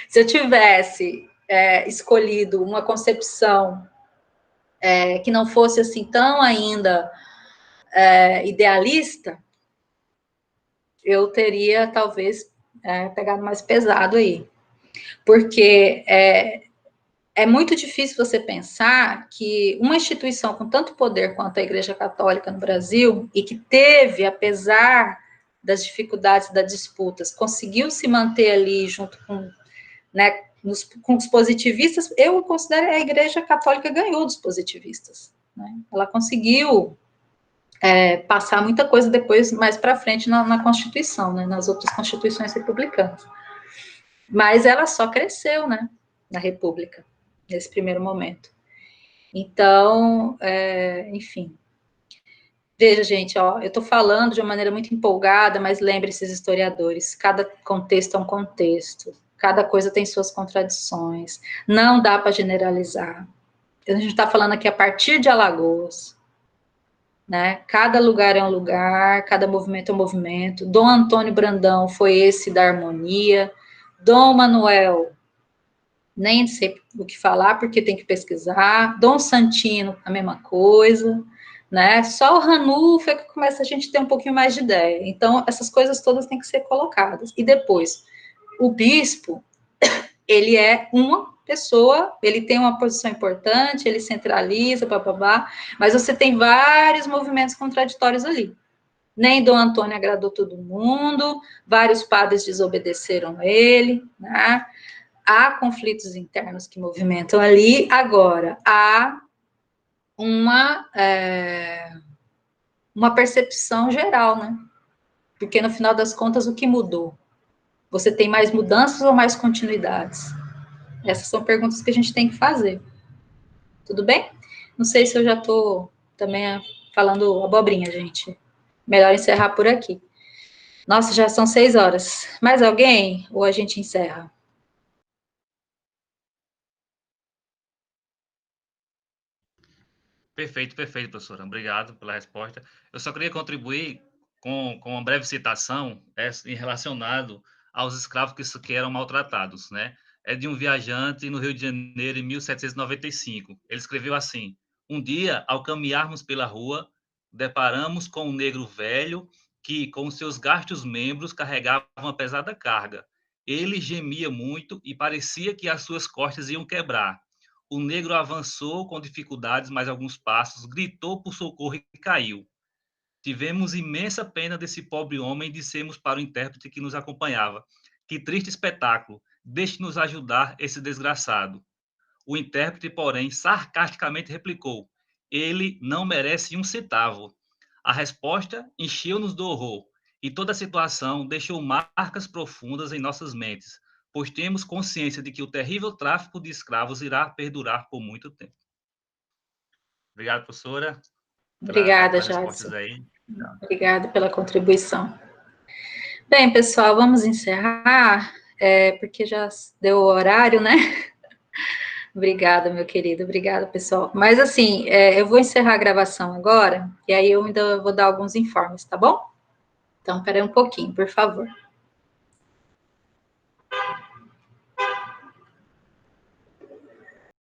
Se eu tivesse escolhido uma concepção que não fosse assim tão ainda idealista, eu teria, talvez, pegado mais pesado aí. Porque é muito difícil você pensar que uma instituição com tanto poder quanto a Igreja Católica no Brasil, e que teve, apesar das dificuldades, das disputas, conseguiu se manter ali junto com, né, com os positivistas, eu considero que a Igreja Católica ganhou dos positivistas. Né? Ela conseguiu passar muita coisa depois, mais para frente, na Constituição, né, nas outras constituições republicanas. Mas ela só cresceu, né, na República, nesse primeiro momento. Então, enfim. Veja, gente, ó, eu estou falando de uma maneira muito empolgada, mas lembre-se, historiadores, cada contexto é um contexto, cada coisa tem suas contradições, não dá para generalizar. A gente está falando aqui a partir de Alagoas, né? Cada lugar é um lugar, cada movimento é um movimento. Dom Antônio Brandão foi esse da harmonia. Dom Manuel, nem sei o que falar, porque tem que pesquisar. Dom Santino, a mesma coisa, né? Só o Ranulfo é que começa a gente ter um pouquinho mais de ideia. Então, essas coisas todas têm que ser colocadas. E depois, o bispo, ele é uma pessoa, ele tem uma posição importante, ele centraliza, bababá, mas você tem vários movimentos contraditórios ali. Nem Dom Antônio agradou todo mundo, vários padres desobedeceram ele, né? Há conflitos internos que movimentam ali. Agora, há uma percepção geral, né? Porque, no final das contas, o que mudou? Você tem mais mudanças ou mais continuidades? Essas são perguntas que a gente tem que fazer. Tudo bem? Não sei se eu já estou também falando abobrinha, gente. Melhor encerrar por aqui. Nossa, já são 6 horas. Mais alguém? Ou a gente encerra? Perfeito, perfeito, professora. Obrigado pela resposta. Eu só queria contribuir com uma breve citação relacionado aos escravos que eram maltratados, né? É de um viajante no Rio de Janeiro, em 1795. Ele escreveu assim: um dia, ao caminharmos pela rua, deparamos com um negro velho que, com seus gastos membros, carregava uma pesada carga. Ele gemia muito e parecia que as suas costas iam quebrar. O negro avançou com dificuldades mais alguns passos, gritou por socorro e caiu. Tivemos imensa pena desse pobre homem e dissemos para o intérprete que nos acompanhava: que triste espetáculo, deixe-nos ajudar esse desgraçado. O intérprete, porém, sarcasticamente replicou: ele não merece um centavo. A resposta encheu-nos do horror, e toda a situação deixou marcas profundas em nossas mentes, pois temos consciência de que o terrível tráfico de escravos irá perdurar por muito tempo. Obrigado, professora. Obrigada, pelas respostas Jadson. aí. Obrigada pela contribuição. Bem, pessoal, vamos encerrar, porque já deu o horário, né? Obrigada, meu querido, obrigada, pessoal. Mas, assim, eu vou encerrar a gravação agora, e aí eu ainda vou dar alguns informes, tá bom? Então, peraí um pouquinho, por favor.